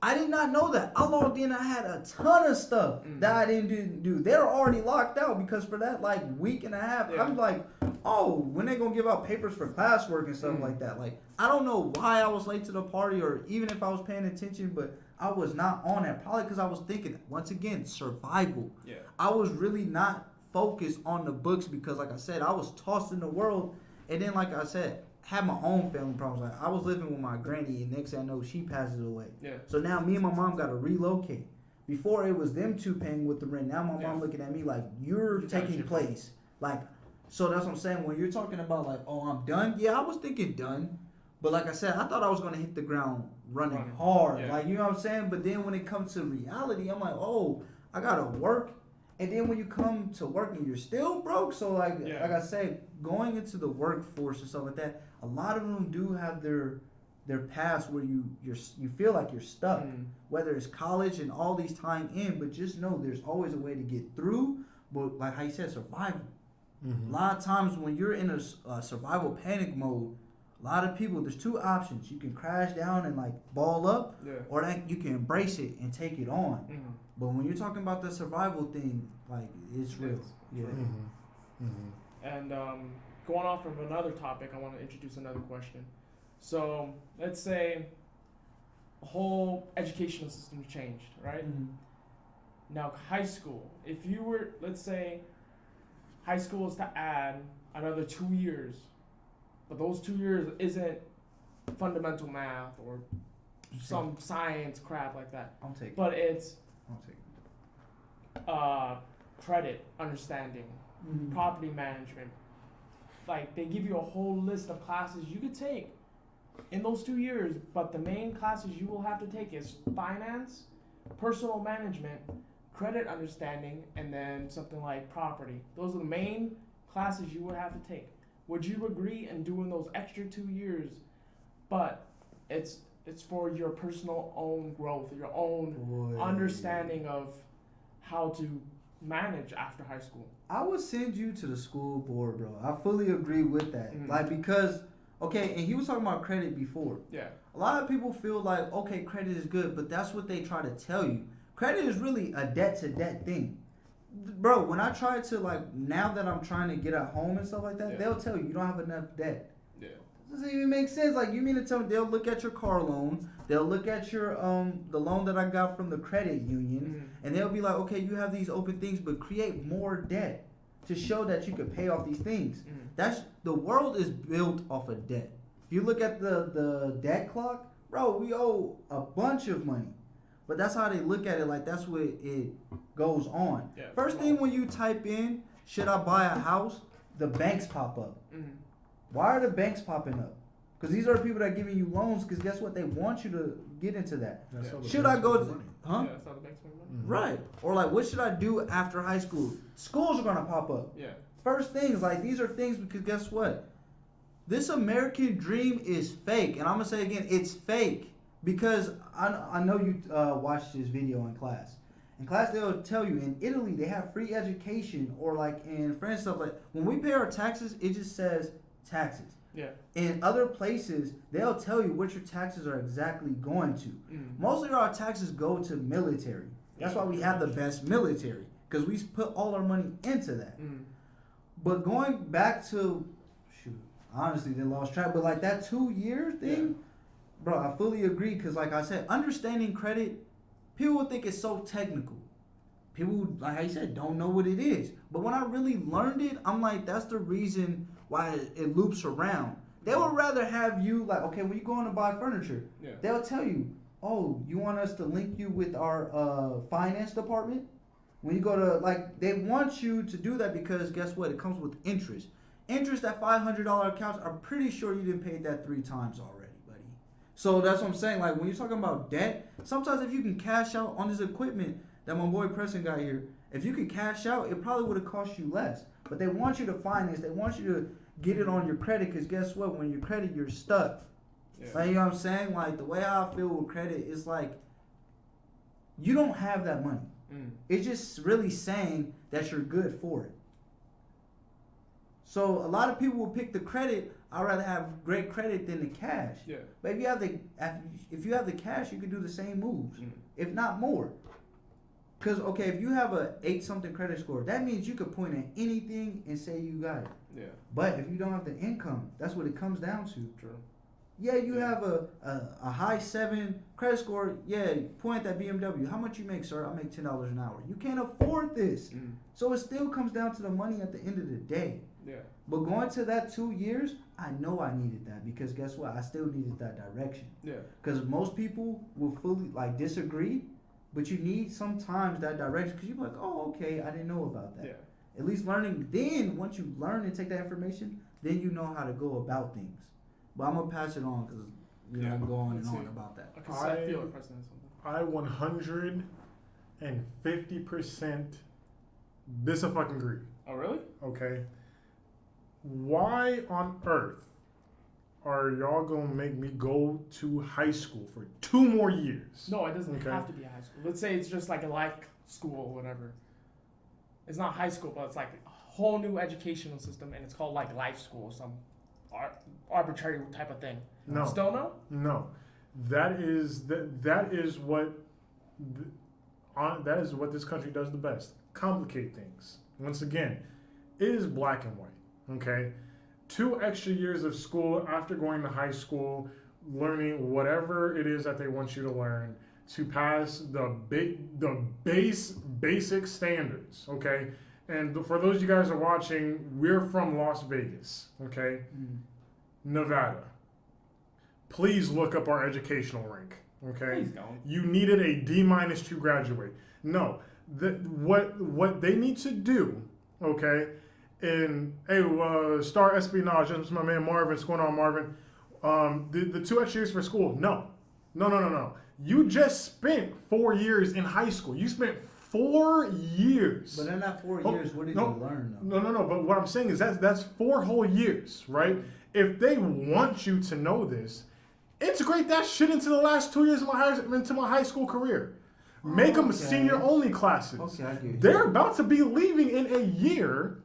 I did not know that. I logged in, I had a ton of stuff that I didn't do. They were already locked out because for that like week and a half, I'm like, oh, when they gonna give out papers for classwork and stuff like that. Like, I don't know why I was late to the party or even if I was paying attention, but I was not on that. Probably because I was thinking, once again, survival. Yeah. I was really not focused on the books because, like I said, I was tossed in the world. And then, like I said, had my own family problems. Like, I was living with my granny, and next thing I know, she passes away. Yeah. So now me and my mom got to relocate. Before it was them two paying with the rent. Now my mom looking at me like, you're taking place. Like, so that's what I'm saying. When you're talking about like, oh, I'm done. Yeah, I was thinking done. But like I said, I thought I was going to hit the ground running hard. Yeah. Like, you know what I'm saying? But then when it comes to reality, I'm like, oh, I got to work. And then when you come to work and you're still broke. So like I said, going into the workforce and stuff like that, a lot of them do have their past where you feel like you're stuck. Whether it's college and all these tying in, but just know there's always a way to get through. But like how you said, survival. A lot of times when you're in a survival panic mode, a lot of people, there's two options. You can crash down and like ball up, or that you can embrace it and take it on. But when you're talking about the survival thing, like, it's real. And going off from another topic, I want to introduce another question. So let's say the whole educational system changed, right? Now high school, if you were, let's say high school is to add another 2 years, but those 2 years isn't fundamental math or some science crap like that. I'll take it. But it's I'll take credit understanding, property management. Like, they give you a whole list of classes you could take in those 2 years, but the main classes you will have to take is finance, personal management, credit understanding, and then something like property. Those are the main classes you would have to take. Would you agree in doing those extra 2 years, but it's for your personal own growth, your own understanding of how to manage after high school? I would send you to the school board, bro. I fully agree with that. Like, because, okay, and he was talking about credit before. Yeah. A lot of people feel like, okay, credit is good, but that's what they try to tell you. Credit is really a debt-to-debt thing. Bro, when I try to, like, now that I'm trying to get a home and stuff like that, they'll tell you don't have enough debt. Yeah. Doesn't even make sense. Like, you mean to tell me they'll look at your car loan, they'll look at your the loan that I got from the credit union, and they'll be like, okay, you have these open things, but create more debt to show that you could pay off these things. That's the world is built off of debt. If you look at the debt clock, bro, we owe a bunch of money. But that's how they look at it. Like, that's what it goes on. Yeah, First thing when you type in, should I buy a house? The banks pop up. Why are the banks popping up? Because these are the people that are giving you loans. Because guess what? They want you to get into that. Should I go to, huh? Yeah, that's how the banks make money. Right. Or like, what should I do after high school? Schools are gonna pop up. Yeah. First things, like, these are things because guess what? This American dream is fake, and I'm gonna say again, it's fake because I know you watched this video in class. In class, they'll tell you in Italy they have free education, or like in France stuff like when we pay our taxes, it just says taxes. Yeah. In other places, they'll tell you what your taxes are exactly going to. Most of our taxes go to military. That's why we have the best military, because we put all our money into that. But going back to, shoot, honestly, they lost track. But like that 2 year thing, bro, I fully agree. Because like I said, understanding credit, people would think it's so technical. People, like I said, don't know what it is. But when I really learned it, I'm like, that's the reason why it loops around. They would rather have you, like, okay, when you go in to buy furniture, they'll tell you, oh, you want us to link you with our finance department? When you go to, like, they want you to do that because guess what? It comes with interest. Interest at $500 accounts, I'm pretty sure you didn't pay that 3 times already, buddy. So that's what I'm saying. Like, when you're talking about debt, sometimes if you can cash out on this equipment that my boy Preston got here, if you could cash out, it probably would have cost you less. But they want you to finance. They want you to get it on your credit because guess what? When your credit, you're stuck. Like, you know what I'm saying? Like, the way I feel with credit is like, you don't have that money. It's just really saying that you're good for it. So a lot of people will pick the credit. I'd rather have great credit than the cash. Yeah. But if you have the cash, you can do the same moves, if not more. Because, okay, if you have a 8-something credit score, that means you could point at anything and say you got it. Yeah. But if you don't have the income, that's what it comes down to. True. Yeah, you have a high 7 credit score. Yeah, point at that BMW. How much you make, sir? I make $10 an hour. You can't afford this. Mm. So it still comes down to the money at the end of the day. Yeah. But going to that 2 years, I know I needed that because guess what? I still needed that direction. Yeah. Because most people will fully disagree, but you need sometimes that direction because you're like, oh, okay, I didn't know about that. Yeah. At least learning. Then once you learn and take that information, then you know how to go about things. But I'm gonna pass it on because Yeah. I'm going Let's and on see. about that. Okay, so I feel like Preston has something. I 150%. This is a fucking agree. Oh, really? Okay. Why on earth are y'all gonna make me go to high school for 2 more years? No, it doesn't Okay. have to be a high school. Let's say it's just like a life school or whatever. It's not high school, but it's like a whole new educational system, and it's called like life school or some arbitrary type of thing. No. Still no? No. That is what that is what this country does the best. Complicate things. Once again, it is black and white. Okay? 2 extra years of school after going to high school, learning whatever it is that they want you to learn to pass the basic standards. Okay? And for those of you guys who are watching, we're from Las Vegas. Okay? Nevada. Please look up our educational rank. Okay? Please don't. You needed a D- to graduate. No, what they need to do, okay? And hey, Star Espionage, that's my man Marvin. What's going on, Marvin? The 2 extra years for school. No. You just spent 4 years in high school. You spent 4 years. But in that 4 years, what did you learn though? No. But what I'm saying is that's 4 whole years, right? If they want you to know this, integrate that shit into the last 2 years of my high school career. Make them senior only classes. Okay, I get you. They're about to be leaving in a year,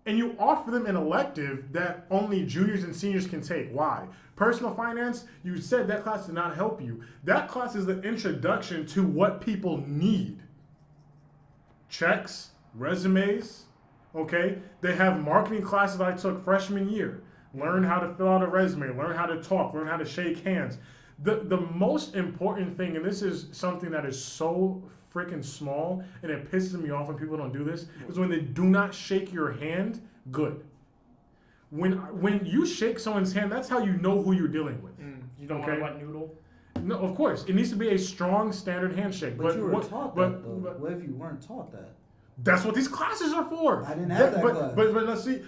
and you offer them an elective that only juniors and seniors can take. Why? Personal finance, you said that class did not help you. That class is the introduction to what people need. Checks, resumes, okay? They have marketing classes I took freshman year. Learn how to fill out a resume, learn how to talk, learn how to shake hands. The most important thing, and this is something that is so freaking small, and it pisses me off when people don't do this, is when they do not shake your hand good. When you shake someone's hand, that's how you know who you're dealing with. You don't want what noodle? No, of course. It needs to be a strong standard handshake. But you were taught that though. What if you weren't taught that? That's what these classes are for. I didn't have that class. But let's see.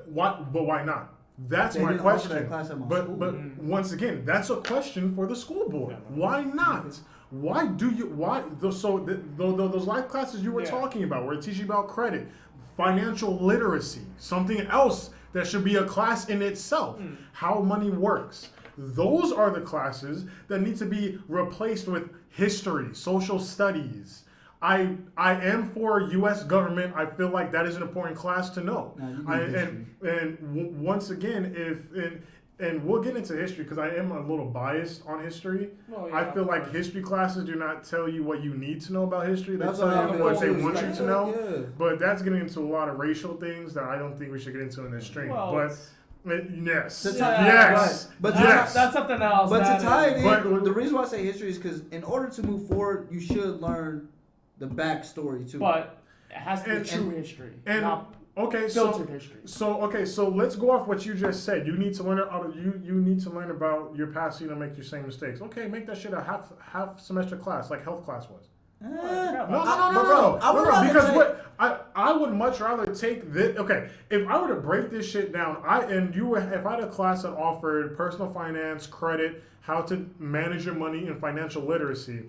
Why not? That's They my didn't offer question. that class at my but school. once again, that's a question for the school board. Why not? Those life classes you were talking about, where it teaches you about credit, financial literacy, something else that should be a class in itself, how money works. Those are the classes that need to be replaced with history, social studies. I am for U.S. government. I feel like that is an important class to know. Once again, and we'll get into history because I am a little biased on history. I feel like history classes do not tell you what you need to know about history. They tell you what they want you to know. Yeah. But that's getting into a lot of racial things that I don't think we should get into in this stream. Yes. But that's something else. But to tie it in, the reason why I say history is because in order to move forward, you should learn the backstory too. But it has to be true history. Not filtered history. So let's go off what you just said. You need to learn you need to learn about your past so you don't make your same mistakes. Okay, make that shit a half semester class like health class was. No. Because I would much rather take this. Okay, if I were to break this shit down, if I had a class that offered personal finance, credit, how to manage your money, and financial literacy,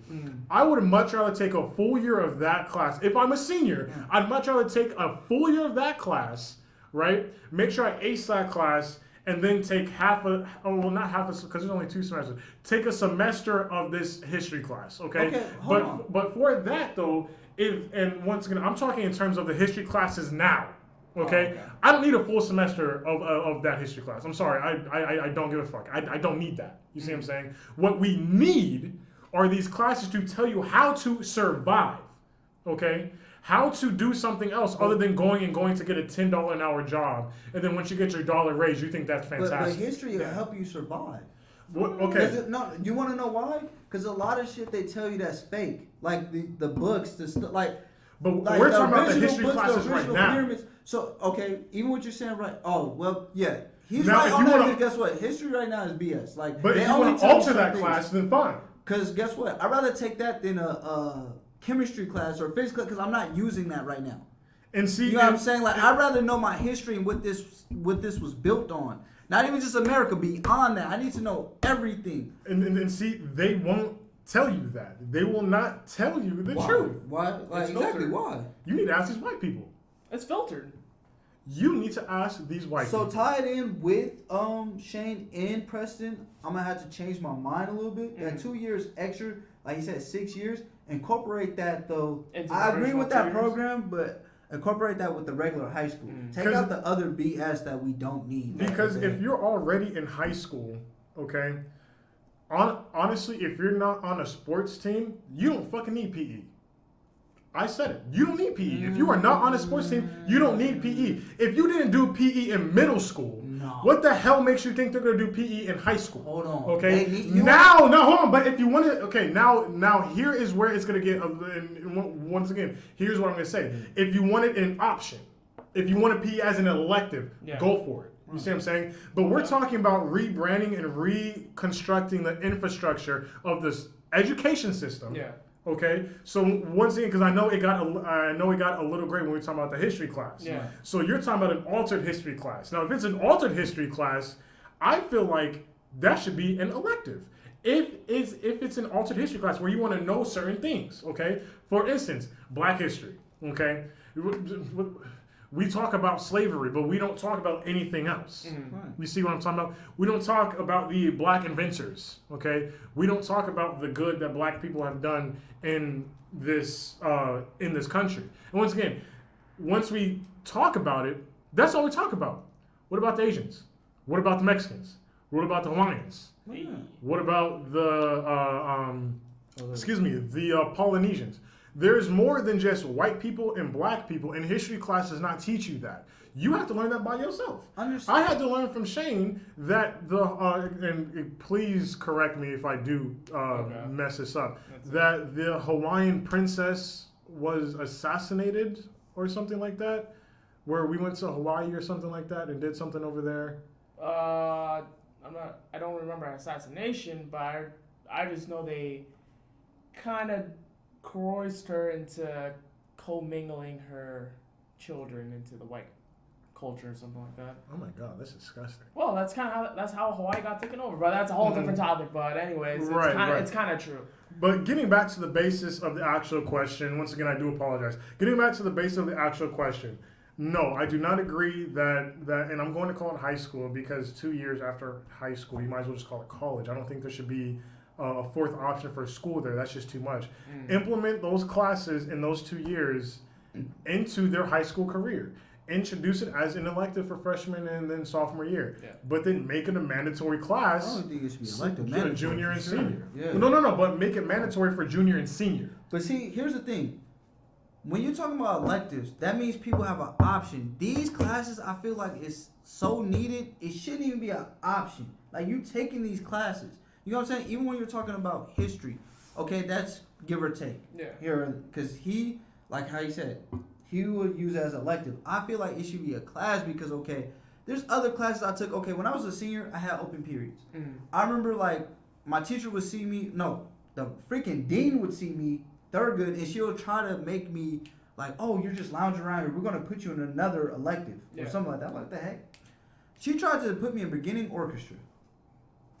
I would much rather take a full year of that class. If I'm a senior, I'd much rather take a full year of that class, right? Make sure I ace that class. And then take because there's only 2 semesters. Take a semester of this history class, okay? But for that though, once again, I'm talking in terms of the history classes now, okay? I don't need a full semester of that history class. I'm sorry, I don't give a fuck. I don't need that. You see what I'm saying? What we need are these classes to tell you how to survive, okay? How to do something else other than going to get a $10 an hour job, and then once you get your dollar raise, you think that's fantastic. But history will help you survive. Okay. No, you want to know why? Because a lot of shit they tell you that's fake, like the books, like. But like we're talking about the original history books, classes the right original now. pyramids. So okay, even what you're saying, right? Oh well, yeah. He's Now, right if on you that. wanna- Because guess what? History right now is BS. Like, But they if you only want to tell you alter certain that things. class, then fine. Because guess what? I'd rather take that than a chemistry class or physics class because I'm not using that right now. And see, You know what I'm saying? Like, I'd rather know my history and what this was built on. Not even just America. Beyond that, I need to know everything. And see, they won't tell you that. They will not tell you the truth. Why? Like, It's exactly filtered. why? You need to ask these white people. It's filtered. You need to ask these white So people. tie it in with Shane and Preston. I'm gonna have to change my mind a little bit. That 2 years extra, like you said, 6 years. Incorporate that though. Into I the agree original with that 2 years? program, but incorporate that with the regular high school. Take 'Cause- out the other BS that we don't need. Because if you're already in high school, okay, honestly, if you're not on a sports team, you don't fucking need PE. I said it. You don't need PE. If you are not on a sports team, you don't need PE. If you didn't do PE in middle school, No. what the hell makes you think they're gonna do PE in high school? Hold on. Okay. They need- Hold on. But if you want to, okay, now here is where it's gonna get. Once again, here's what I'm gonna say. If you want it an option, if you want a PE as an elective, Yeah. go for it. You see what I'm saying? But we're talking about rebranding and reconstructing the infrastructure of this education system. Yeah. Okay, so once again, because I know it got a little gray when we were talking about the history class. Yeah. So you're talking about an altered history class. Now, if it's an altered history class, I feel like that should be an elective. If it's an altered history class where you want to know certain things, okay. For instance, Black history. Okay, we talk about slavery, but we don't talk about anything else. Right. You see what I'm talking about? We don't talk about the Black inventors, okay? We don't talk about the good that Black people have done in this country. And once again, once we talk about it, that's all we talk about. What about the Asians? What about the Mexicans? What about the Hawaiians? What about the Polynesians? There's more than just white people and Black people, and history class does not teach you that. You have to learn that by yourself. Understand. I had to learn from Shane that and please correct me if I do mess this up, that the Hawaiian princess was assassinated or something like that, where we went to Hawaii or something like that and did something over there. I don't remember assassination, but I just know they kind of coerced her into commingling her children into the white culture or something like that. Oh my God, that's disgusting. Well, that's how Hawaii got taken over, but that's a whole different topic. But anyways, it's kind of true. But getting back to the basis of the actual question, once again, I do apologize. Getting back to the basis of the actual question, no, I do not agree that, and I'm going to call it high school because 2 years after high school, you might as well just call it college. I don't think there should be a fourth option for school there. That's just too much. Implement those classes in those 2 years into their high school career. Introduce it as an elective for freshman and then sophomore year. Yeah. But then make it a mandatory class. I don't think it should be elective. For Mandatory, junior and for sure. senior. Yeah. No, but make it mandatory for junior and senior. But see, here's the thing. When you're talking about electives, that means people have an option. These classes, I feel like it's so needed, it shouldn't even be an option. Like, you taking these classes. You know what I'm saying? Even when you're talking about history, okay, that's give or take. Yeah. Here, because he, like how you said, he would use it as elective. I feel like it should be a class because, okay, there's other classes I took. Okay, when I was a senior, I had open periods. I remember, like, my teacher would see me, no, the freaking dean would see me Thurgood, and she'll try to make me like, oh, you're just lounging around here. We're going to put you in another elective or something like that. I'm like, what the heck? She tried to put me in beginning orchestra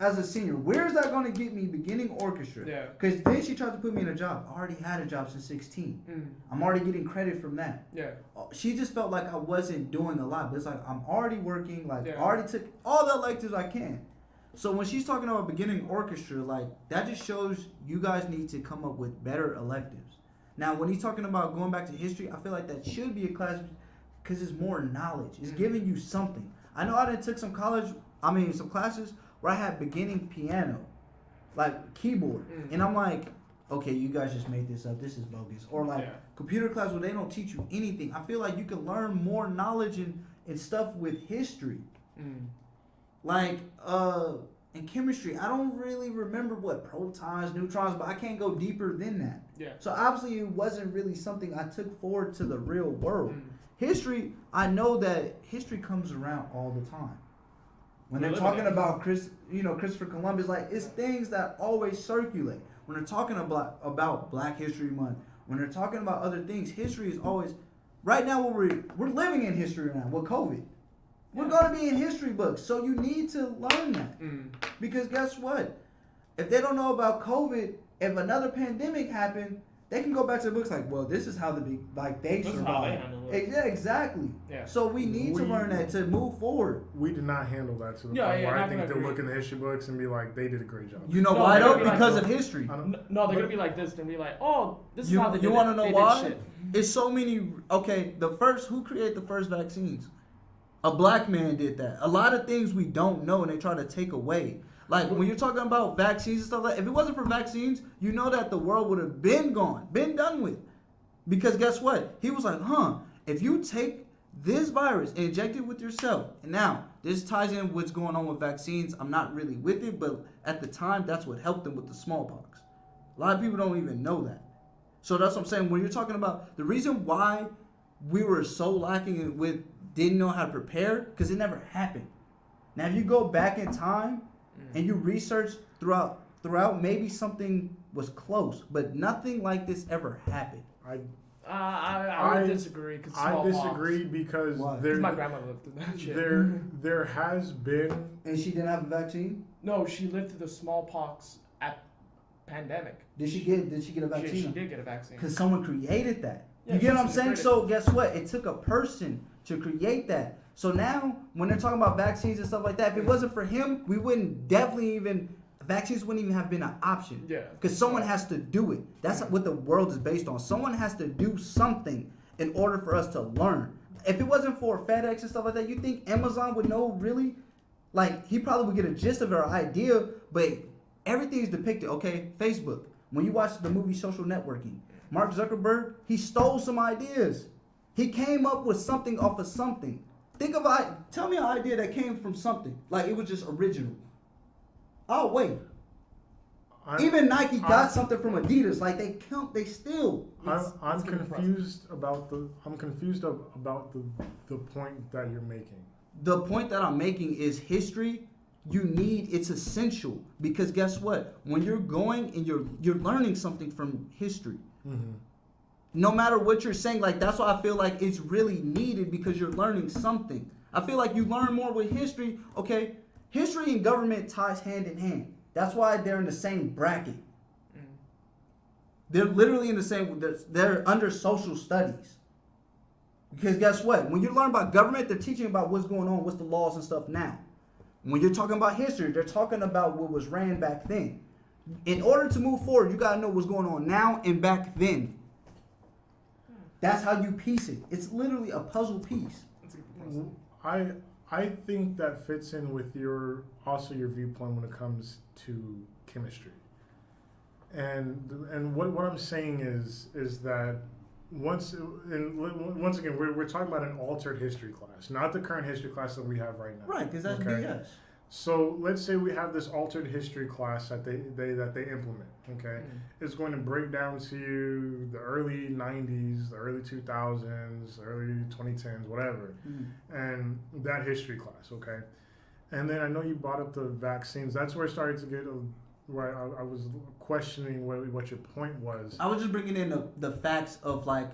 as a senior. Where's that going to get me beginning orchestra? Yeah. Because then she tried to put me in a job. I already had a job since 16. I'm already getting credit from that. Yeah. She just felt like I wasn't doing a lot. But it's like, I'm already working. Like, Yeah. I already took all the electives I can. So when she's talking about beginning orchestra, like, that just shows you guys need to come up with better electives. Now, when he's talking about going back to history, I feel like that should be a class because it's more knowledge. It's giving you something. I know I done took some classes where I had beginning piano, like keyboard. And I'm like, okay, you guys just made this up. This is bogus. Or like computer class where they don't teach you anything. I feel like you can learn more knowledge and stuff with history. Like in chemistry, I don't really remember what protons, neutrons, but I can't go deeper than that. Yeah. So obviously it wasn't really something I took forward to the real world. History, I know that history comes around all the time. When they're talking about Christopher Columbus, like it's things that always circulate. When they're talking about Black History Month, when they're talking about other things, history is always. Right now, we're living in history now with COVID. We're going to be in history books, so you need to learn that. Because guess what? If they don't know about COVID, if another pandemic happened, they can go back to the books like, well, this is how they survived. Yeah, exactly. Yeah. So we need to learn that to move forward. We did not handle that to the point where I think they'll look in the history books and be like, they did a great job. You know why though? Because of history. No, they're gonna be like this and be like, oh, this is how they did it. You want to know why? It's so many. Okay, who created the first vaccines? A black man did that. A lot of things we don't know and they try to take away. Like when you're talking about vaccines and stuff like that, if it wasn't for vaccines, you know that the world would have been gone, been done with. Because guess what? He was like, if you take this virus and inject it with yourself, and now this ties in what's going on with vaccines. I'm not really with it, but at the time, that's what helped them with the smallpox. A lot of people don't even know that. So that's what I'm saying. When you're talking about the reason why we were so lacking with didn't know how to prepare, because it never happened. Now, if you go back in time and you research throughout, maybe something was close, but nothing like this ever happened. I would disagree. I disagree because my grandmother lived through that shit. There has been, and she didn't have a vaccine. No, she lived through the smallpox pandemic. Did she get a vaccine? She did get a vaccine because someone created that. Yeah, you get what I'm saying? So guess what? It took a person to create that. So now, when they're talking about vaccines and stuff like that, if it wasn't for him, we wouldn't vaccines wouldn't even have been an option. Yeah. Because someone has to do it. That's what the world is based on. Someone has to do something in order for us to learn. If it wasn't for FedEx and stuff like that, you think Amazon would know really? Like, he probably would get a gist of our idea, but everything is depicted. Okay, Facebook. When you watch the movie Social Networking, Mark Zuckerberg, he stole some ideas. He came up with something off of something. Tell me an idea that came from something. Like it was just original. Oh, wait. Even Nike got something from Adidas. Like they steal. I'm confused about the point that you're making. The point that I'm making is history. It's essential because guess what? When you're going and you're learning something from history. Mm-hmm. No matter what you're saying, like that's why I feel like it's really needed because you're learning something. I feel like you learn more with history. Okay, history and government ties hand in hand. That's why they're in the same bracket. They're literally in the same. They're under social studies. Because guess what? When you learn about government, they're teaching about what's going on, what's the laws and stuff now. When you're talking about history, they're talking about what was ran back then. In order to move forward, you gotta know what's going on now and back then. That's how you piece it. It's literally a puzzle piece. I think that fits in with your viewpoint when it comes to chemistry. And what I'm saying is that once again we're talking about an altered history class, not the current history class that we have right now. Right, because that's BS. So let's say we have this altered history class that they implement. Okay, it's going to break down to you the early '90s, the early 2000s, the early 2010s, whatever, and that history class. Okay, and then I know you brought up the vaccines. That's where it started to get where I was questioning what your point was. I was just bringing in the facts of like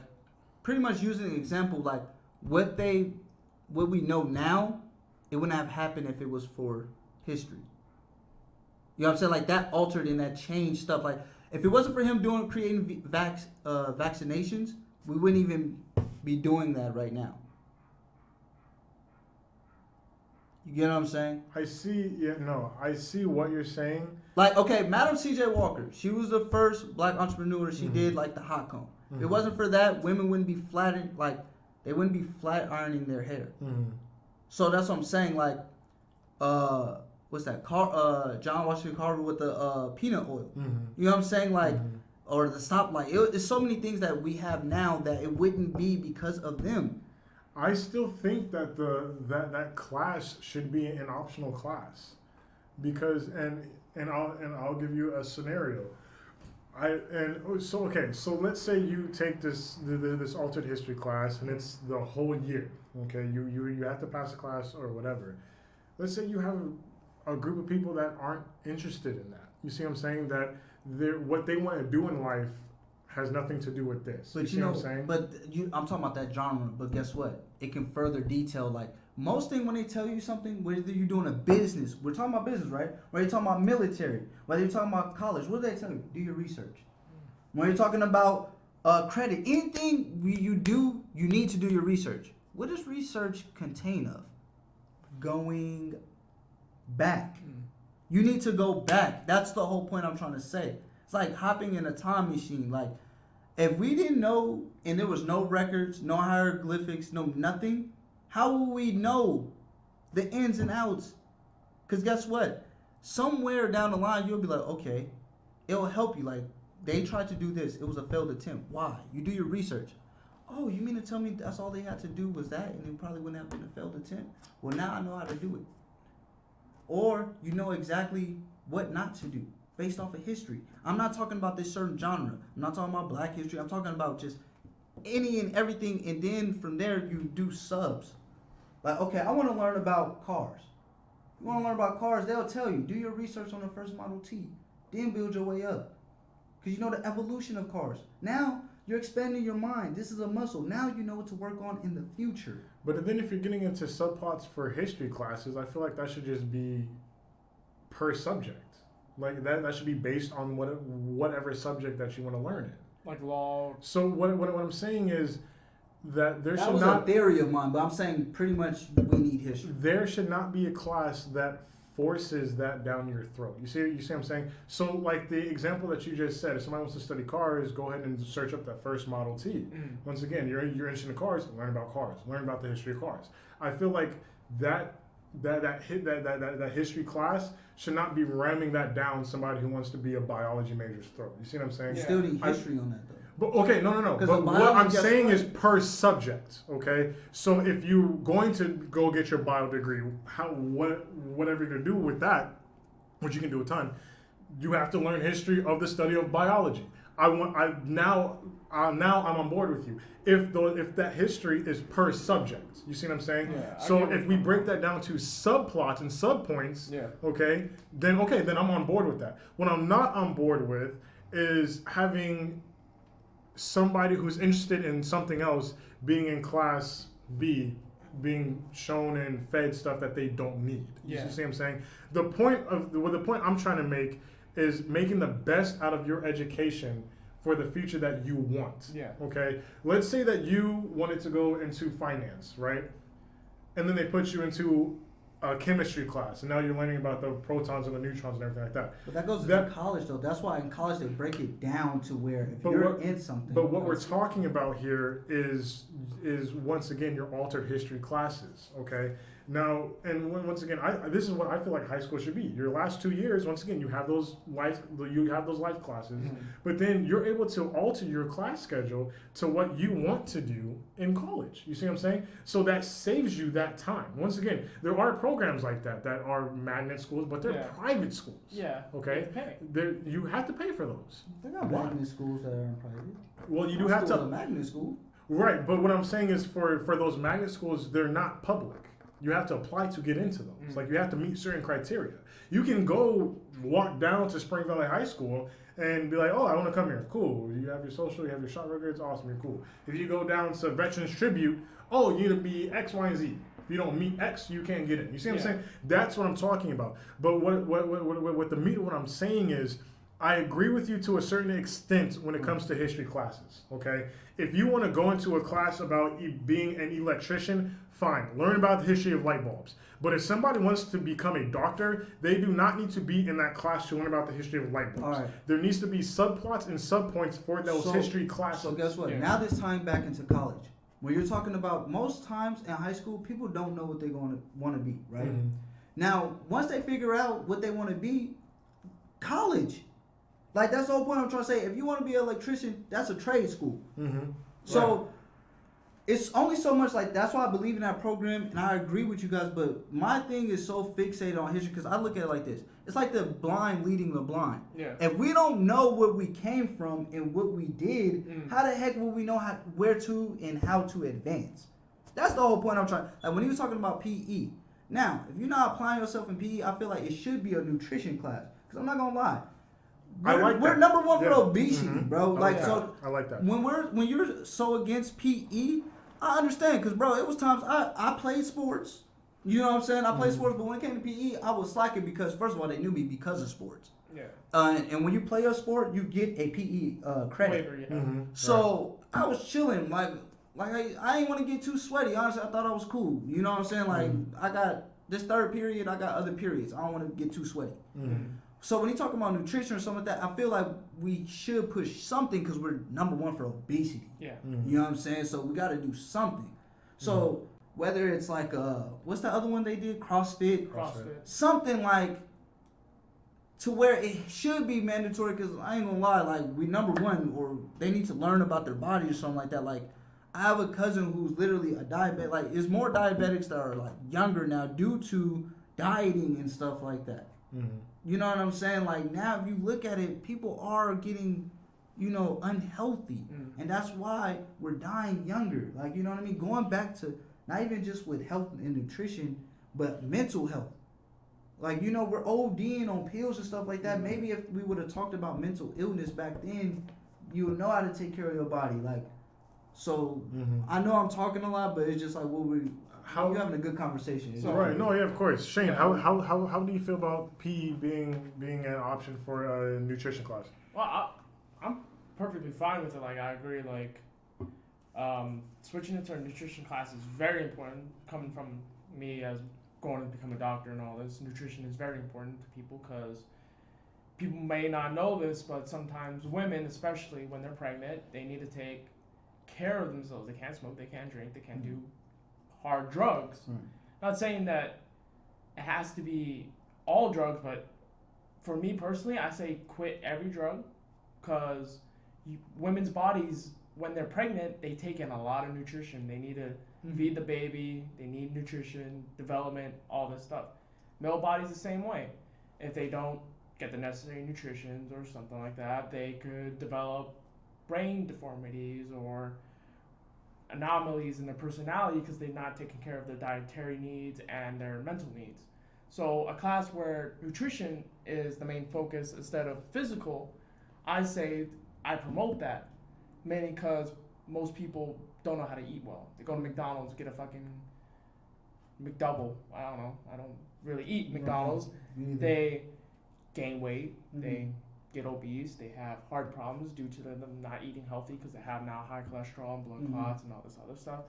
pretty much using an example like what we know now. It wouldn't have happened if it was for history. You know what I'm saying? Like that altered and that changed stuff. Like if it wasn't for him creating vaccinations, we wouldn't even be doing that right now. You get what I'm saying? I see what you're saying. Like, okay, Madam C.J. Walker, she was the first black entrepreneur. She did like the hot comb. If it wasn't for that, women wouldn't be they wouldn't be flat ironing their hair. So that's what I'm saying. Like, what's that? John Washington Carver with the peanut oil. You know what I'm saying? Like, or the stoplight. It's so many things that we have now that it wouldn't be because of them. I still think that that class should be an optional class, because I'll give you a scenario. So let's say you take this altered history class and it's the whole year. Okay, you have to pass the class or whatever. Let's say you have a group of people that aren't interested in that. You see what I'm saying? That what they want to do in life has nothing to do with this. But you see what I'm saying? But I'm talking about that genre. But guess what? It can further detail. Like most thing when they tell you something, whether you're doing a business, we're talking about business, right? Whether you're talking about military, whether you're talking about college, what do they tell you? Do your research. When you're talking about credit, anything you do, you need to do your research. What does research contain of? Going back. You need to go back. That's the whole point I'm trying to say. It's like hopping in a time machine. Like, if we didn't know and there was no records, no hieroglyphics, no nothing, how will we know the ins and outs? Because guess what? Somewhere down the line, you'll be like, okay, it'll help you. Like, they tried to do this. It was a failed attempt. Why? You do your research. Oh, you mean to tell me that's all they had to do was that, and it probably wouldn't have been a failed attempt? Well, now I know how to do it. Or you know exactly what not to do based off of history. I'm not talking about this certain genre. I'm not talking about black history. I'm talking about just any and everything, and then from there you do subs. Like, okay, I want to learn about cars. You want to learn about cars, they'll tell you, do your research on the first Model T, then build your way up. Because you know the evolution of cars. Now, you're expanding your mind. This is a muscle. Now you know what to work on in the future. But then if you're getting into subplots for history classes, I feel like that should just be per subject. Like that should be based on whatever subject that you want to learn in. Like law. So what I'm saying is that there should was not a theory of mine, but I'm saying pretty much we need history. There should not be a class that forces that down your throat. You see what I'm saying? So like the example that you just said, if somebody wants to study cars, go ahead and search up that first Model T. Once again, you're interested in cars, learn about cars, learn about the history of cars. I feel like that history class should not be ramming that down somebody who wants to be a biology major's throat. You see what I'm saying? You still need history on that though. But okay, no. But what I'm saying is per subject, okay? So if you're going to go get your bio degree, whatever you're gonna do with that, which you can do a ton, you have to learn history of the study of biology. Now I'm on board with you. If that history is per subject, you see what I'm saying? Yeah, so if we break that down to subplots and subpoints, then I'm on board with that. What I'm not on board with is having somebody who's interested in something else being in class B, being shown and fed stuff that they don't need. You see what I'm saying? The point I'm trying to make is making the best out of your education for the future that you want. Yeah. Okay? Let's say that you wanted to go into finance, right? And then they put you into a chemistry class, and now you're learning about the protons and the neutrons and everything like that. But that goes into college, though. That's why in college they break it down to where if you're in something. But what we're talking about here is once again your altered history classes. Okay. Now, and once again, this is what I feel like high school should be. Your last 2 years, once again, you have those life classes, but then you're able to alter your class schedule to what you want to do in college. You see what I'm saying? So that saves you that time. Once again, there are programs like that are magnet schools, but they're private schools. Yeah. Okay. You have to pay for those. They're not magnet schools that are private. Well, you do have to. A magnet school. Right, but what I'm saying is for those magnet schools, they're not public. You have to apply to get into them. It's like you have to meet certain criteria. You can go walk down to Spring Valley High School and be like, oh, I want to come here. Cool. You have your social, you have your shot records. Awesome. You're cool. If you go down to Veterans Tribute, oh, you need to be X, Y, and Z. If you don't meet X, you can't get in. You see what I'm saying? That's what I'm talking about. But what the meat of what I'm saying is, I agree with you to a certain extent when it comes to history classes, okay? If you want to go into a class about being an electrician, fine. Learn about the history of light bulbs. But if somebody wants to become a doctor, they do not need to be in that class to learn about the history of light bulbs. Right. There needs to be subplots and subpoints for those history classes. So guess what? Now this tying back into college. When you're talking about most times in high school, people don't know what they're going to want to be, right? Now, once they figure out what they want to be, college. Like, that's the whole point I'm trying to say. If you want to be an electrician, that's a trade school. Mm-hmm. So it's only so much, like, that's why I believe in that program, and I agree with you guys, but my thing is so fixated on history because I look at it like this. It's like the blind leading the blind. Yeah. If we don't know where we came from and what we did, how the heck will we know where to and how to advance? That's the whole point I'm trying. Like, when he was talking about PE. Now, if you're not applying yourself in PE, I feel like it should be a nutrition class. Because I'm not going to lie. We're number one for obesity, bro. I like that. When you're so against PE, I understand. Because, bro, it was times I played sports. You know what I'm saying? I played sports, but when it came to PE, I was slacking because, first of all, they knew me because of sports. Yeah. And when you play a sport, you get a PE credit. Waiver, yeah. So I was chilling, like I ain't want to get too sweaty. Honestly, I thought I was cool. You know what I'm saying? Like I got this third period, I got other periods. I don't want to get too sweaty. So when you talk about nutrition or something like that, I feel like we should push something because we're number one for obesity. Yeah. You know what I'm saying? So we got to do something. So whether it's like what's the other one they did? CrossFit. Something like to where it should be mandatory because I ain't gonna lie, like we number one or they need to learn about their body or something like that. Like I have a cousin who's literally a diabetic. Like there's more diabetics that are like younger now due to dieting and stuff like that. You know what I'm saying? Like now if you look at it, people are getting, you know, unhealthy. And that's why we're dying younger. Like, you know what I mean? Going back to not even just with health and nutrition, but mental health. Like, you know, we're ODing on pills and stuff like that. Maybe if we would have talked about mental illness back then, you would know how to take care of your body. Like, so I know I'm talking a lot, but it's just like you're having a good conversation. So, right? No, yeah, of course. Shane, how do you feel about PE being an option for a nutrition class? Well, I'm perfectly fine with it. Like, I agree. Like, switching into a nutrition class is very important. Coming from me as going to become a doctor and all this, nutrition is very important to people because people may not know this, but sometimes women, especially when they're pregnant, they need to take care of themselves. They can't smoke, they can't drink, they can't do hard drugs. Not saying that it has to be all drugs, but for me personally, I say quit every drug because women's bodies, when they're pregnant, they take in a lot of nutrition. They need to feed the baby, they need nutrition, development, all this stuff. Male bodies the same way. If they don't get the necessary nutrition or something like that, they could develop brain deformities or anomalies in their personality because they're not taking care of their dietary needs and their mental needs. So a class where nutrition is the main focus instead of physical, I promote that, mainly because most people don't know how to eat well. They go to McDonald's, get a fucking McDouble. I don't know. I don't really eat McDonald's. They gain weight. They get obese. They have heart problems due to them not eating healthy because they have now high cholesterol and blood clots and all this other stuff.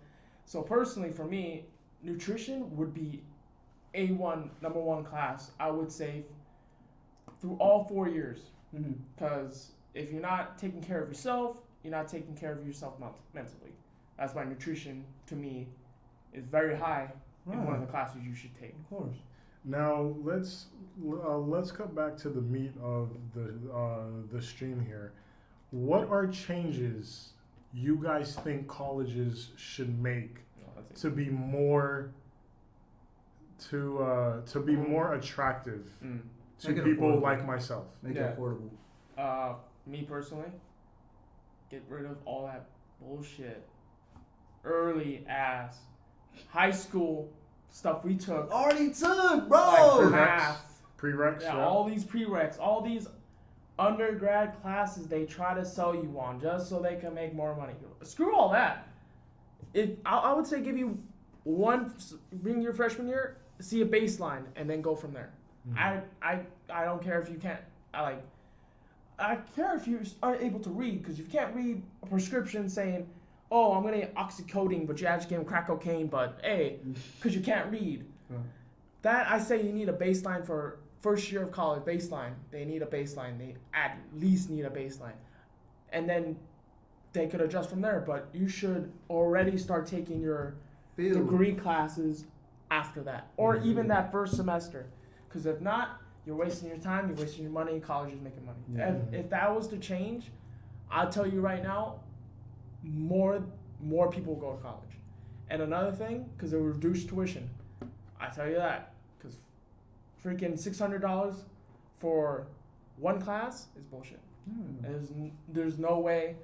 So personally, for me, nutrition would be number one class, I would say, through all 4 years. Because if you're not taking care of yourself, you're not taking care of yourself mentally. That's why nutrition, to me, is very high in one of the classes you should take. Of course. Now let's cut back to the meat of the stream here. What are changes you guys think colleges should make to be more attractive to people like myself? Make it affordable. Me personally, get rid of all that bullshit. Early ass high school stuff we took. Already took, bro. Like math. Prereqs. Yeah, all these prereqs, all these undergrad classes they try to sell you on just so they can make more money. Screw all that. I would say give you bring your freshman year, see a baseline, and then go from there. I don't care if you can't. I care if you aren't able to read, because if you can't read a prescription saying, oh, I'm going to get oxycodone, but you actually gave him crack cocaine, but hey, because you can't read. That, I say you need a baseline for first year of college, baseline. They need a baseline. They at least need a baseline. And then they could adjust from there, but you should already start taking your degree classes after that, or even that first semester. Because if not, You're wasting your time. You're wasting your money. College is making money. Yeah. If that was to change, I'll tell you right now, more people will go to college. And another thing, because they reduced tuition, I tell you that, because freaking $600 for one class is bullshit. There's no way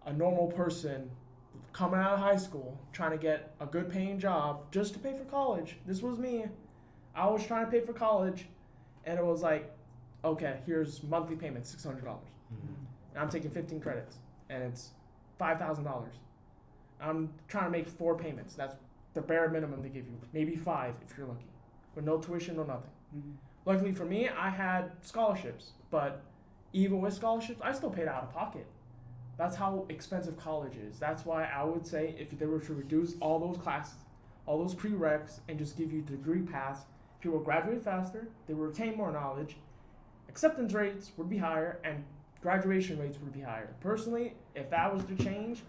a normal person coming out of high school trying to get a good paying job just to pay for college. This was me. I was trying to pay for college, and it was like, okay, here's monthly payment, $600. And I'm taking 15 credits, and it's $5,000. I'm trying to make 4 payments. That's the bare minimum they give you. Maybe 5 if you're lucky, with no tuition, no nothing. Luckily for me, I had scholarships, but even with scholarships, I still paid out of pocket. That's how expensive college is. That's why I would say if they were to reduce all those classes, all those prereqs, and just give you degree paths, people would graduate faster, they would retain more knowledge, acceptance rates would be higher, and graduation rates would be higher. Personally, if that was to change,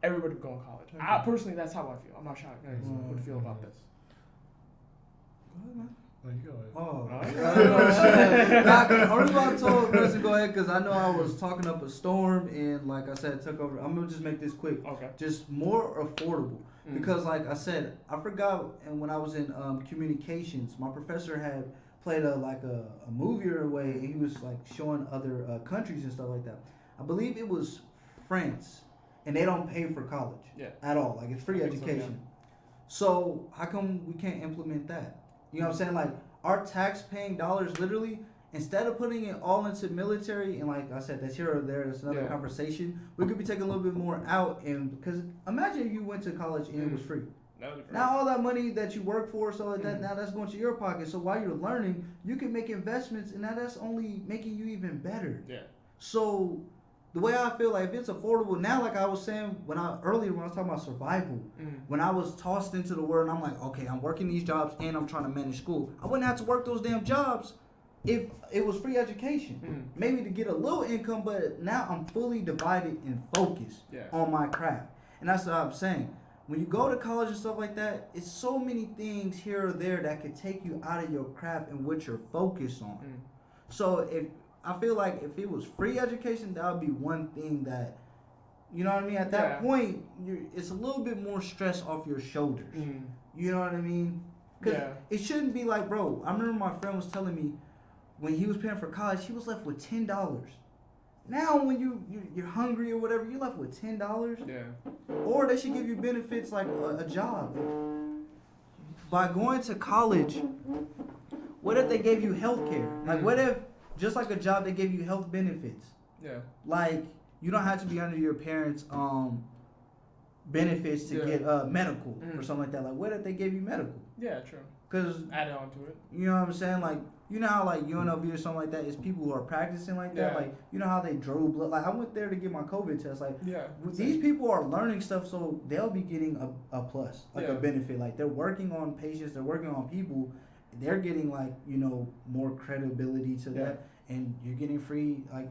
everybody would go in college. Personally, that's how I feel. I'm not sure how you guys would feel about this. Go ahead, man. Oh, you go ahead. I told Chris to go ahead because I know I was talking up a storm and, like I said, took over. I'm gonna just make this quick. Okay. Just more affordable because, like I said, I forgot. And when I was in communications, my professor had played a movie or a way, and he was like showing other countries and stuff like that. I believe it was France, and they don't pay for college at all. Like it's free education. So how come we can't implement that? You know what I'm saying? Like, our tax-paying dollars, literally, instead of putting it all into military, and like I said, that's here or there, that's another conversation, we could be taking a little bit more out. And because imagine you went to college and it was free. Now all that money that you work for, so like that, now that's going to your pocket. So while you're learning, you can make investments, and now that's only making you even better. Yeah. So the way I feel, like if it's affordable now, like I was saying earlier when I was talking about survival, when I was tossed into the world, and I'm like, okay, I'm working these jobs and I'm trying to manage school. I wouldn't have to work those damn jobs if it was free education. Maybe to get a little income, but now I'm fully divided and focused on my craft. And that's what I'm saying. When you go to college and stuff like that, it's so many things here or there that could take you out of your craft and what you're focused on. So I feel like if it was free education, that would be one thing that, you know what I mean? At that point, it's a little bit more stress off your shoulders. You know what I mean? Because it shouldn't be like, bro, I remember my friend was telling me when he was paying for college, he was left with $10. Now when you're hungry or whatever, you're left with $10. Yeah. Or they should give you benefits like a job. By going to college, what if they gave you health care? Like, what if, just like a job, they gave you health benefits? Yeah. Like, you don't have to be under your parents' benefits to get medical or something like that. Like, what if they gave you medical? Yeah, true. Because add on to it. You know what I'm saying? Like, you know how like UNLV or something like that is people who are practicing like that. Like, you know how they drew blood. Like, I went there to get my COVID test. Like, these people are learning stuff, so they'll be getting a plus, like a benefit. Like, they're working on patients, they're working on people. They're getting like, you know, more credibility to that, and you're getting free like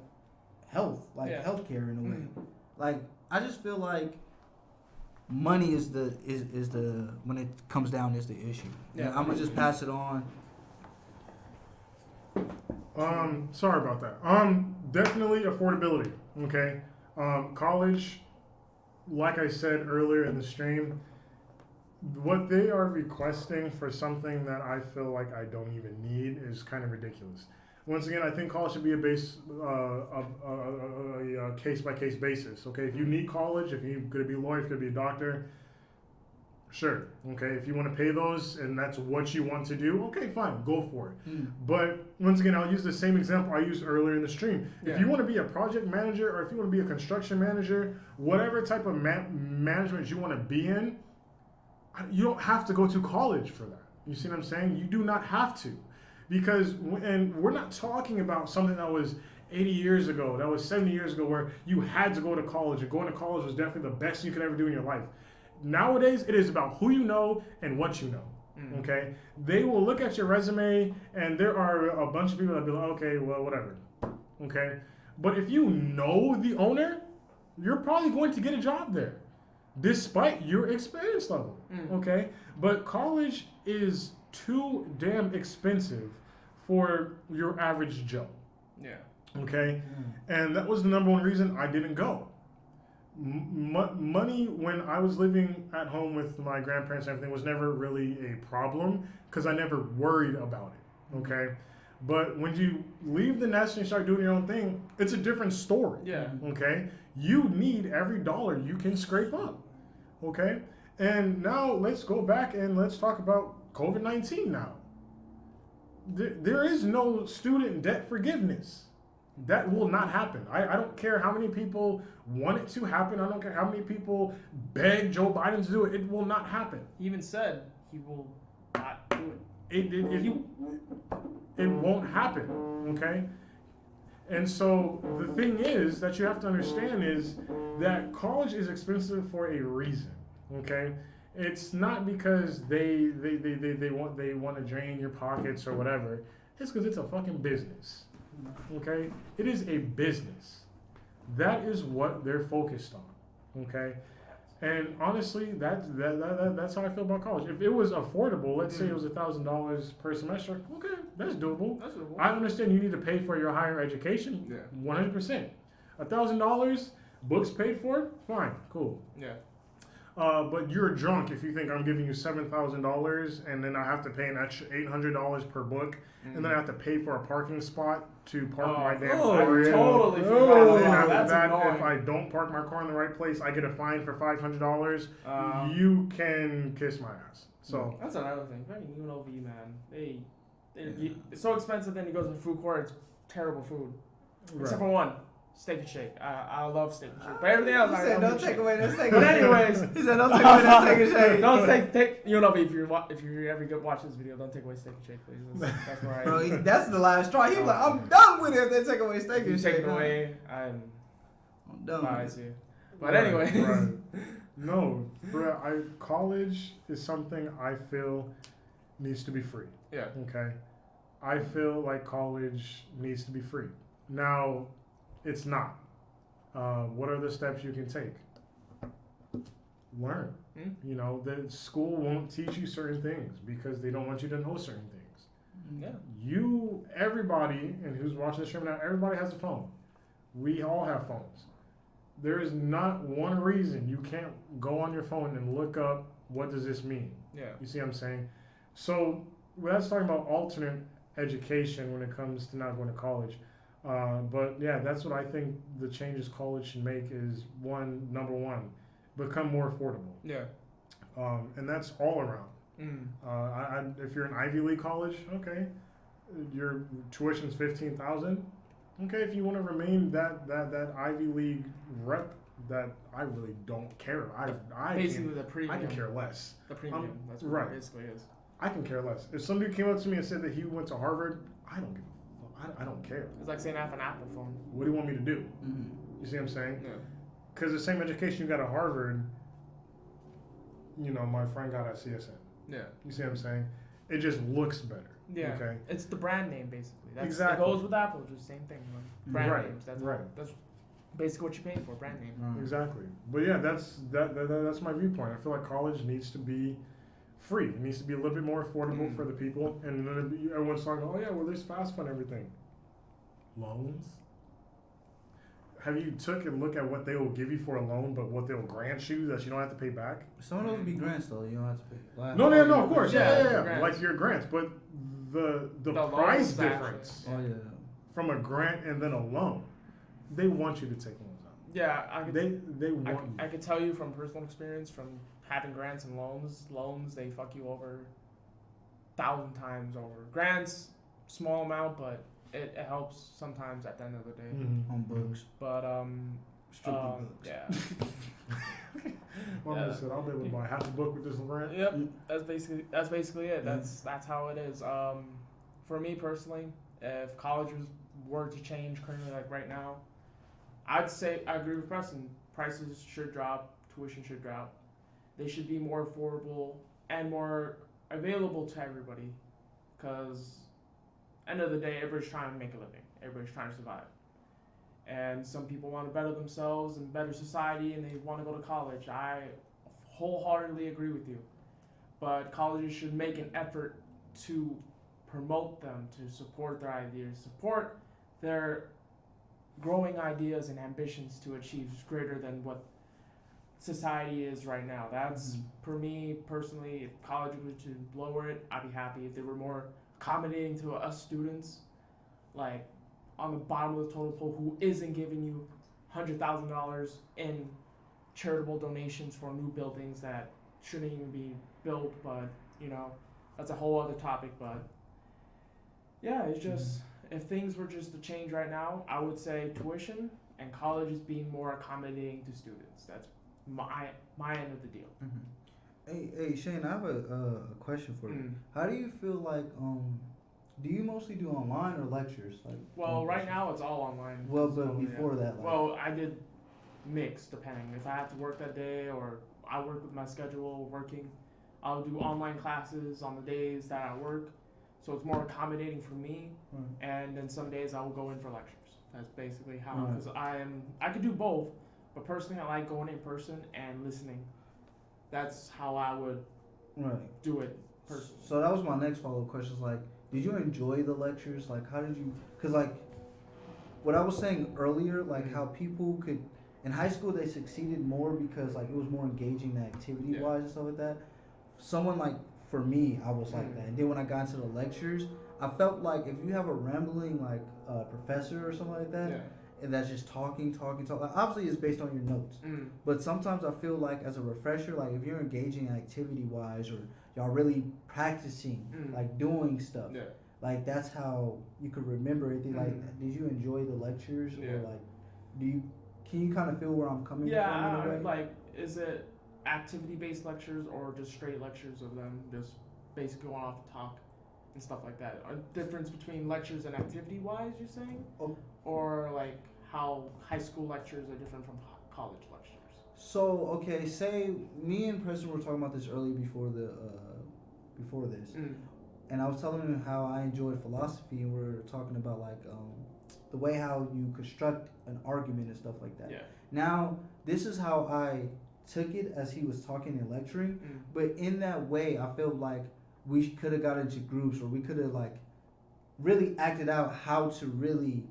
health, like healthcare in a way. Like, I just feel like money is the when it comes down is the issue. I'm gonna just pass it on. Sorry about that. Definitely affordability. Okay. College, like I said earlier in the stream, what they are requesting for something that I feel like I don't even need is kind of ridiculous. Once again, I think college should be a case-by-case basis. Okay, if you need college, if you're going to be a lawyer, if you're going to be a doctor, sure. Okay, if you want to pay those and that's what you want to do, okay, fine, go for it. But once again, I'll use the same example I used earlier in the stream. If you want to be a project manager or if you want to be a construction manager, whatever type of management you want to be in, you don't have to go to college for that. You see what I'm saying? You do not have to. Because, and we're not talking about something that was 80 years ago, that was 70 years ago, where you had to go to college, and going to college was definitely the best you could ever do in your life. Nowadays, it is about who you know and what you know, okay? They will look at your resume, and there are a bunch of people that be like, okay, well, whatever, okay? But if you know the owner, you're probably going to get a job there, despite your experience level, okay? But college is too damn expensive for your average Joe. Yeah. Okay, and that was the number one reason I didn't go. Money when I was living at home with my grandparents and everything was never really a problem because I never worried about it. Okay, but when you leave the nest and you start doing your own thing, it's a different story. Yeah. Okay, you need every dollar you can scrape up. Okay, and now let's go back and let's talk about COVID-19 now. There is no student debt forgiveness. That will not happen. I don't care how many people want it to happen. I don't care how many people beg Joe Biden to do it. It will not happen. He even said he will not do it. It won't happen. Okay? And so the thing is that you have to understand is that college is expensive for a reason. Okay? It's not because they want to drain your pockets or whatever. It's because it's a fucking business. Okay, it is a business. That is what they're focused on. Okay, and honestly, that's how I feel about college. If it was affordable, let's say it was $1,000 per semester, okay, that's doable. That's doable. I understand you need to pay for your higher education. Yeah. 100%. $1,000, books paid for, fine, cool. Yeah. But you're drunk if you think I'm giving you $7,000 and then I have to pay an extra $800 per book, and then I have to pay for a parking spot to park my damn car in. Totally And forgot then about after that. that, That's if I don't park my car in the right place, I get a fine for $500. You can kiss my ass. So that's another thing. Fucking UNLV, man. It's so expensive. Then he goes to the food court. It's terrible food, except for one. Steak and Shake. I love Steak and Shake. But everything else, He I said, don't don't take away that steak. But anyways, he said, don't take away that steak and shake. Don't take. You know, if you ever go watch this video, don't take away Steak and Shake, please. That's where I. Bro, that's the last straw. He was like, I'm done with it if they take away steak If you and take shake. it away, I'm done biased with it. you. But anyways. Right. No, college is something I feel needs to be free. Yeah. Okay. I feel like college needs to be free. Now, it's not. What are the steps you can take? Learn. You know, the school won't teach you certain things because they don't want you to know certain things. Yeah. Everybody, and who's watching this stream now, everybody has a phone. We all have phones. There is not one reason you can't go on your phone and look up what does this mean. Yeah. You see what I'm saying? So that's talking about alternate education when it comes to not going to college. But yeah, that's what I think the changes college should make is number one, become more affordable. Yeah. And that's all around. If you're an Ivy League college, okay, your tuition's $15,000. Okay, if you want to remain that Ivy League rep, that I really don't care. I Basically, the premium. I can care less. The premium. That's what right. it basically is. I can care less. If somebody came up to me and said that he went to Harvard, I don't give a fuck. I don't care. It's like saying I have an Apple phone. What do you want me to do? You see what I'm saying? Yeah. Because the same education you got at Harvard, you know, my friend got at CSN. Yeah. You see what I'm saying? It just looks better. Yeah. Okay. It's the brand name basically. Exactly. It goes with Apple, just the same thing. Brand Right, names. That's right. That's basically what you're paying for. Brand name. Exactly. But yeah, that's my viewpoint. I feel like college needs to be free. It needs to be a little bit more affordable for the people. And then everyone's talking, oh yeah, well there's FAFSA and everything. Loans? Have you took a look at what they will give you for a loan, but what they will grant you that you don't have to pay back? Some of those be grants though. You don't have to pay. Like, No, of course. Yeah. Grants. Like your grants, but the The price loans, difference Oh yeah. from a grant and then a loan, they want you to take loans out. Yeah, I could, They want you. I could tell you from personal experience, from having grants and loans they fuck you over 1,000 times over. Grants, small amount, but it helps sometimes at the end of the day. On books. But Strictly books. yeah. Mama said, I'll be able to buy half a book with this grant. Yep, that's basically it. That's how it is. For me personally, if colleges were to change currently, like right now, I'd say I agree with Preston. Prices should drop, tuition should drop. They should be more affordable and more available to everybody, because end of the day, everybody's trying to make a living. Everybody's trying to survive. And some people want to better themselves and better society, and they want to go to college. I wholeheartedly agree with you. But colleges should make an effort to promote them, to support their ideas, support their growing ideas and ambitions to achieve greater than what society is right now. That's for me personally. If college were to lower it, I'd be happy. If they were more accommodating to us students, like on the bottom of the totem pole, who isn't giving you $100,000 in charitable donations for new buildings that shouldn't even be built, but that's a whole other topic. But yeah, it's just if things were just to change right now, I would say tuition and college is being more accommodating to students. That's my end of the deal. Hey Shane, I have a question for you. How do you feel like do you mostly do online or lectures? Well, right now it's all online. Well, but before that, well, I did mix depending if I had to work that day or I work with my schedule working. I'll do online classes on the days that I work, so it's more accommodating for me. And then some days I will go in for lectures. That's basically how, because I could do both, but personally I like going in person and listening. That's how I would do it personally. So that was my next follow-up question. Like, did you enjoy the lectures? Like, how did you? Because like, what I was saying earlier, like how people could in high school they succeeded more because like it was more engaging activity-wise and stuff like that. Someone like for me, I was like that. And then when I got into the lectures, I felt like if you have a rambling like professor or something like that, and that's just talking. Like, obviously, it's based on your notes. But sometimes I feel like as a refresher, like if you're engaging activity-wise or y'all really practicing, like doing stuff, like that's how you could remember everything. Like, did you enjoy the lectures or like, can you kind of feel where I'm coming from? Yeah, like, is it activity-based lectures or just straight lectures of them just basically going off to talk and stuff like that? A difference between lectures and activity-wise, you're saying? Or like how high school lectures are different from college lectures? So, okay, say me and Preston were talking about this earlier before this, and I was telling him how I enjoyed philosophy, and we were talking about like the way how you construct an argument and stuff like that. Yeah. Now, this is how I took it as he was talking and lecturing, but in that way, I felt like we could have got into groups, or we could have like really acted out how to really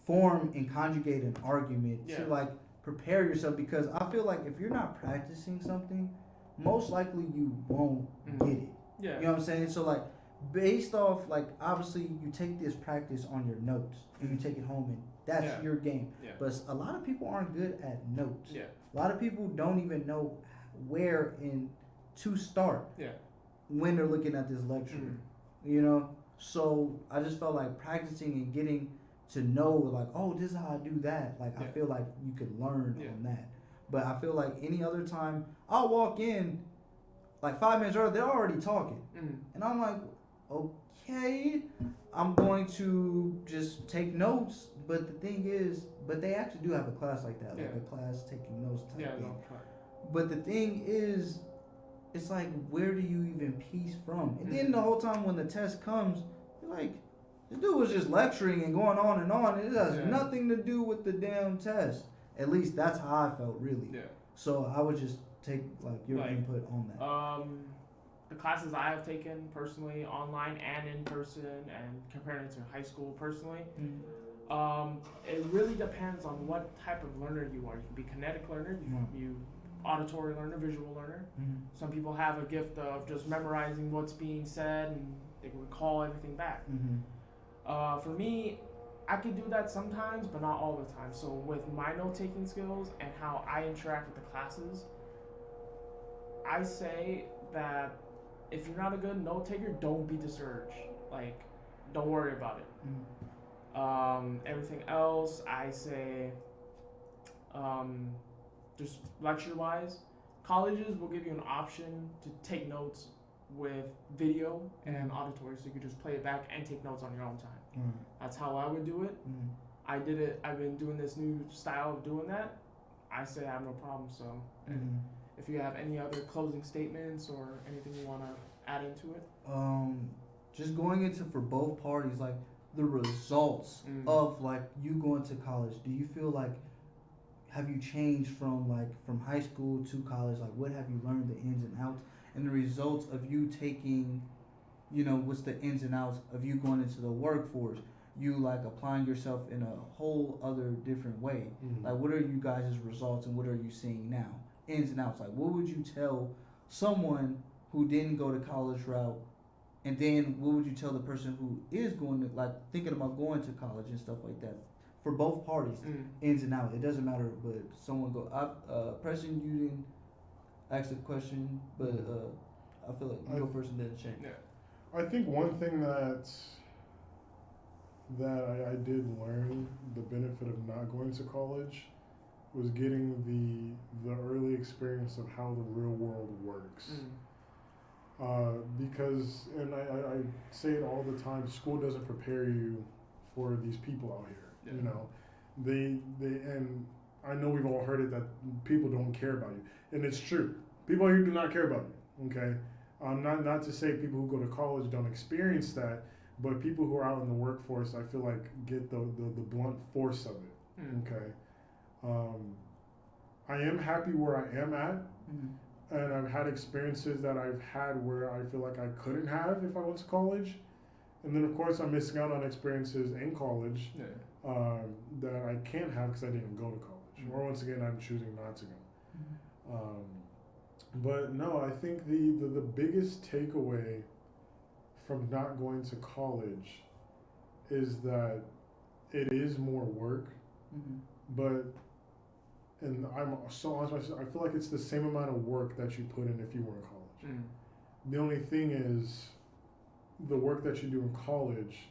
form and conjugate an argument to like prepare yourself, because I feel like if you're not practicing something, most likely you won't get it. You know what I'm saying? So like based off like obviously you take this practice on your notes and you take it home and that's your game. But a lot of people aren't good at notes. A lot of people don't even know where to start when they're looking at this lecture. You know? So I just felt like practicing and getting to know like, oh, this is how I do that. Like I feel like you could learn on that. But I feel like any other time I'll walk in like 5 minutes early, they're already talking. And I'm like, okay, I'm going to just take notes. But the thing is, but they actually do have a class like that, like a class taking notes type thing. But the thing is, it's like, where do you even piece from? And then the whole time when the test comes, you're like, this dude was just lecturing and going on and on. It has nothing to do with the damn test. At least that's how I felt, really. So I would just take like your input on that. The classes I have taken personally, online and in person, and comparing it to high school personally, it really depends on what type of learner you are. You can be kinetic learner, you auditory learner, visual learner. Some people have a gift of just memorizing what's being said and they can recall everything back. For me, I could do that sometimes, but not all the time. So with my note-taking skills and how I interact with the classes, I say that if you're not a good note-taker, don't be discouraged. Like, don't worry about it. Everything else, I say, just lecture-wise, colleges will give you an option to take notes with video and auditory, so you can just play it back and take notes on your own time. That's how I would do it. I did it. I've been doing this new style of doing that. I say I have no problem. So if you have any other closing statements or anything you want to add into it, just going into for both parties, like the results of like you going to college. Do you feel like, have you changed from high school to college? Like, what have you learned, the ins and outs, and the results of you taking what's the ins and outs of you going into the workforce, you like applying yourself in a whole other different way. Mm-hmm. Like, what are you guys' results and what are you seeing now? Ins and outs. Like, what would you tell someone who didn't go to college route, and then what would you tell the person who is going to, like, thinking about going to college and stuff like that? For both parties, ins and outs. It doesn't matter, but someone go. Preston, you didn't ask the question, but I feel like you go first and then change. Yeah. I think one thing that I did learn the benefit of not going to college was getting the early experience of how the real world works. Because, and I say it all the time, school doesn't prepare you for these people out here. Yeah. You know, they and I know we've all heard it that people don't care about you, and it's true. People here do not care about you. Okay, not to say people who go to college don't experience that, but people who are out in the workforce, I feel like get the blunt force of it. Okay, I am happy where I am at, and I've had experiences that I've had where I feel like I couldn't have if I went to college, and then of course I'm missing out on experiences in college that I can't have because I didn't go to college, or once again I'm choosing not to go. But no, I think the biggest takeaway from not going to college is that it is more work, but, and I'm so honest with myself, I feel like it's the same amount of work that you put in if you were in college. The only thing is, the work that you do in college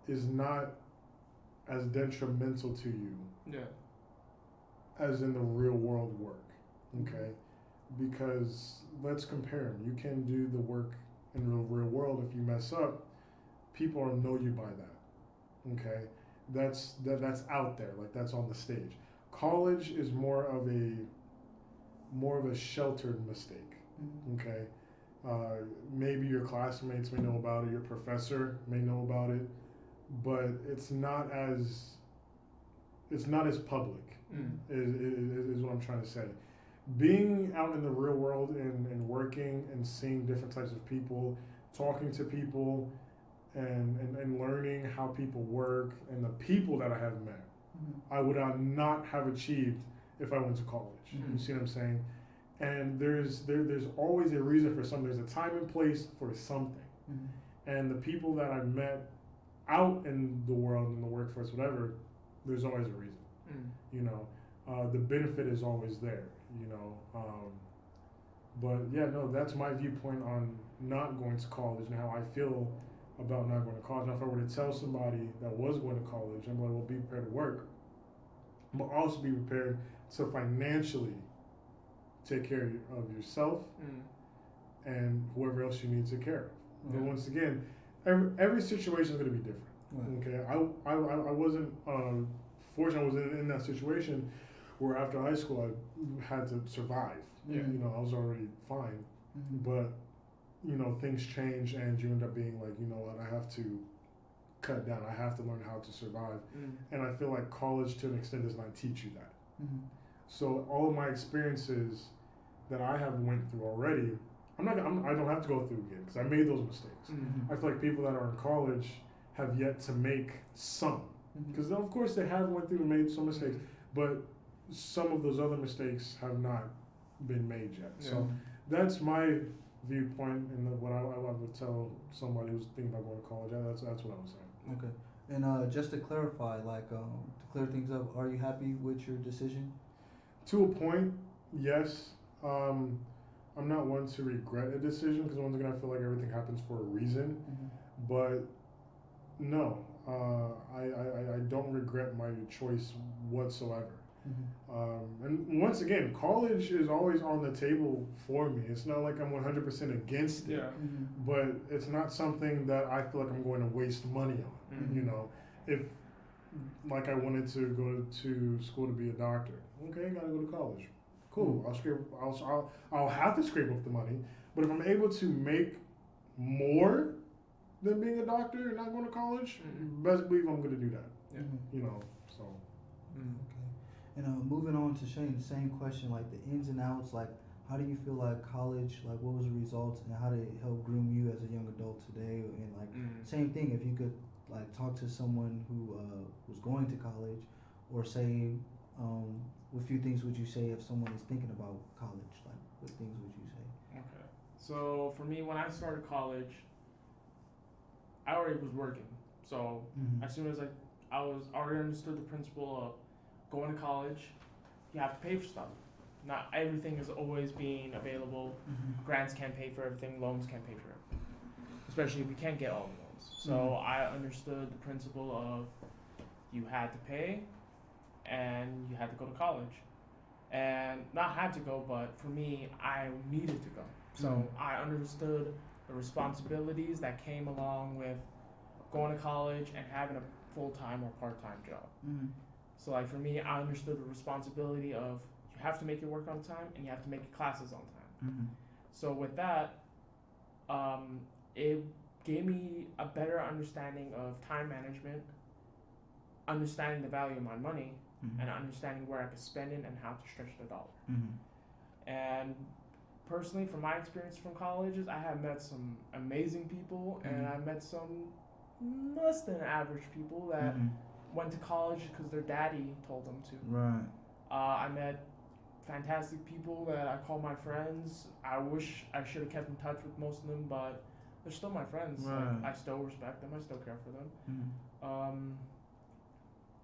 is not as detrimental to you as in the real world work. Okay, because let's compare them. You can do the work in the real world. If you mess up, people know you by that. Okay, that's out there, like that's on the stage. College is more of a sheltered mistake. Okay, maybe your classmates may know about it, your professor may know about it, but it's not as public. Is what I'm trying to say. Being out in the real world and working and seeing different types of people, talking to people, and learning how people work and the people that I have met, I would not have achieved if I went to college. You see what I'm saying? And there's always a reason for something. There's a time and place for something. And the people that I met out in the world, in the workforce, whatever, there's always a reason. You know, the benefit is always there. You know, but yeah, no, that's my viewpoint on not going to college and how I feel about not going to college. Now, if I were to tell somebody that was going to college, I'm like, well, be prepared to work, but also be prepared to financially take care of yourself and whoever else you need to take care of. But once again, every situation is going to be different. Okay, I wasn't fortunate. I was in that situation where after high school I had to survive. You know, I was already fine, but you know, things change and you end up being like, you know what, I have to cut down. I have to learn how to survive. And I feel like college to an extent does not teach you that. So all of my experiences that I have went through already, I don't have to go through again because I made those mistakes. I feel like people that are in college have yet to make some, because of course they have went through and made some mistakes, but some of those other mistakes have not been made yet. So that's my viewpoint, and what I would tell somebody who's thinking about going to college. That's what I was saying. Okay. And just to clarify, like to clear things up, are you happy with your decision? To a point, yes. I'm not one to regret a decision because once again, I feel like everything happens for a reason. But no, I don't regret my choice whatsoever. And once again, college is always on the table for me. It's not like I'm 100% against it, but it's not something that I feel like I'm going to waste money on. You know, if like I wanted to go to school to be a doctor, okay, gotta go to college. Cool. I'll have to scrape up the money, but if I'm able to make more than being a doctor and not going to college, best believe I'm going to do that. You know, so. Okay. And moving on to Shane, the same question, like the ins and outs, like how do you feel like college, like what was the results and how did it help groom you as a young adult today? And like same thing, if you could like talk to someone who was going to college, or say, what few things would you say if someone is thinking about college? Like what things would you say? Okay. So for me, when I started college, I already was working. So as soon as I was already understood the principle of going to college, you have to pay for stuff. Not everything is always being available. Grants can't pay for everything. Loans can't pay for everything, especially if you can't get all the loans. So I understood the principle of you had to pay and you had to go to college. And not had to go, but for me, I needed to go. So I understood the responsibilities that came along with going to college and having a full-time or part-time job. So like for me, I understood the responsibility of you have to make your work on time and you have to make your classes on time. So with that, it gave me a better understanding of time management, understanding the value of my money, and understanding where I could spend it and how to stretch the dollar. And personally, from my experience from colleges, I have met some amazing people, and I met some less than average people that went to college because their daddy told them to. Right. I met fantastic people that I call my friends. I wish I should have kept in touch with most of them, but they're still my friends. Right. Like, I still respect them. I still care for them.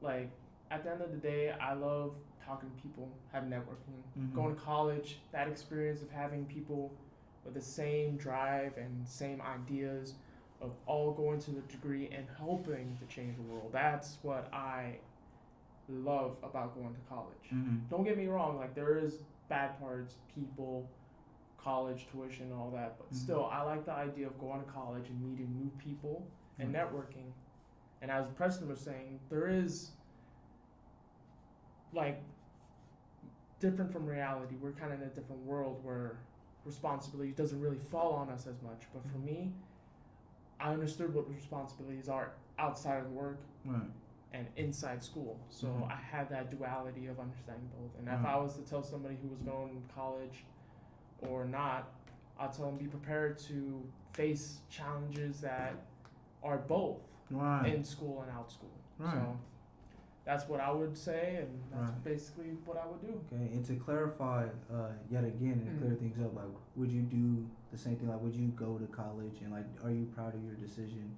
Like, at the end of the day, I love talking to people, having networking. Going to college, that experience of having people with the same drive and same ideas of all going to the degree and hoping to change the world. That's what I love about going to college. Don't get me wrong, like there is bad parts, people, college, tuition, all that, but still I like the idea of going to college and meeting new people and networking. And as Preston was saying, there is like different from reality. We're kind of in a different world where responsibility doesn't really fall on us as much. But for me, I understood what responsibilities are outside of work and inside school. So I had that duality of understanding both. And if I was to tell somebody who was going to college or not, I'll tell them be prepared to face challenges that are both in school and out school. So that's what I would say, and that's basically what I would do. Okay, and to clarify yet again and clear things up, like would you do the same thing? Like would you go to college, and like are you proud of your decision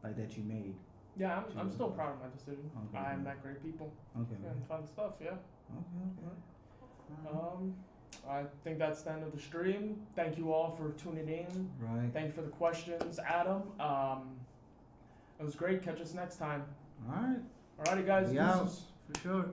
like that you made? Yeah, I'm still proud of my decision. Okay, I met great people. Okay. And fun stuff, yeah. Okay. I think that's the end of the stream. Thank you all for tuning in. Right. Thank you for the questions, Adam. It was great. Catch us next time. All right. Alrighty, guys. We out. For sure.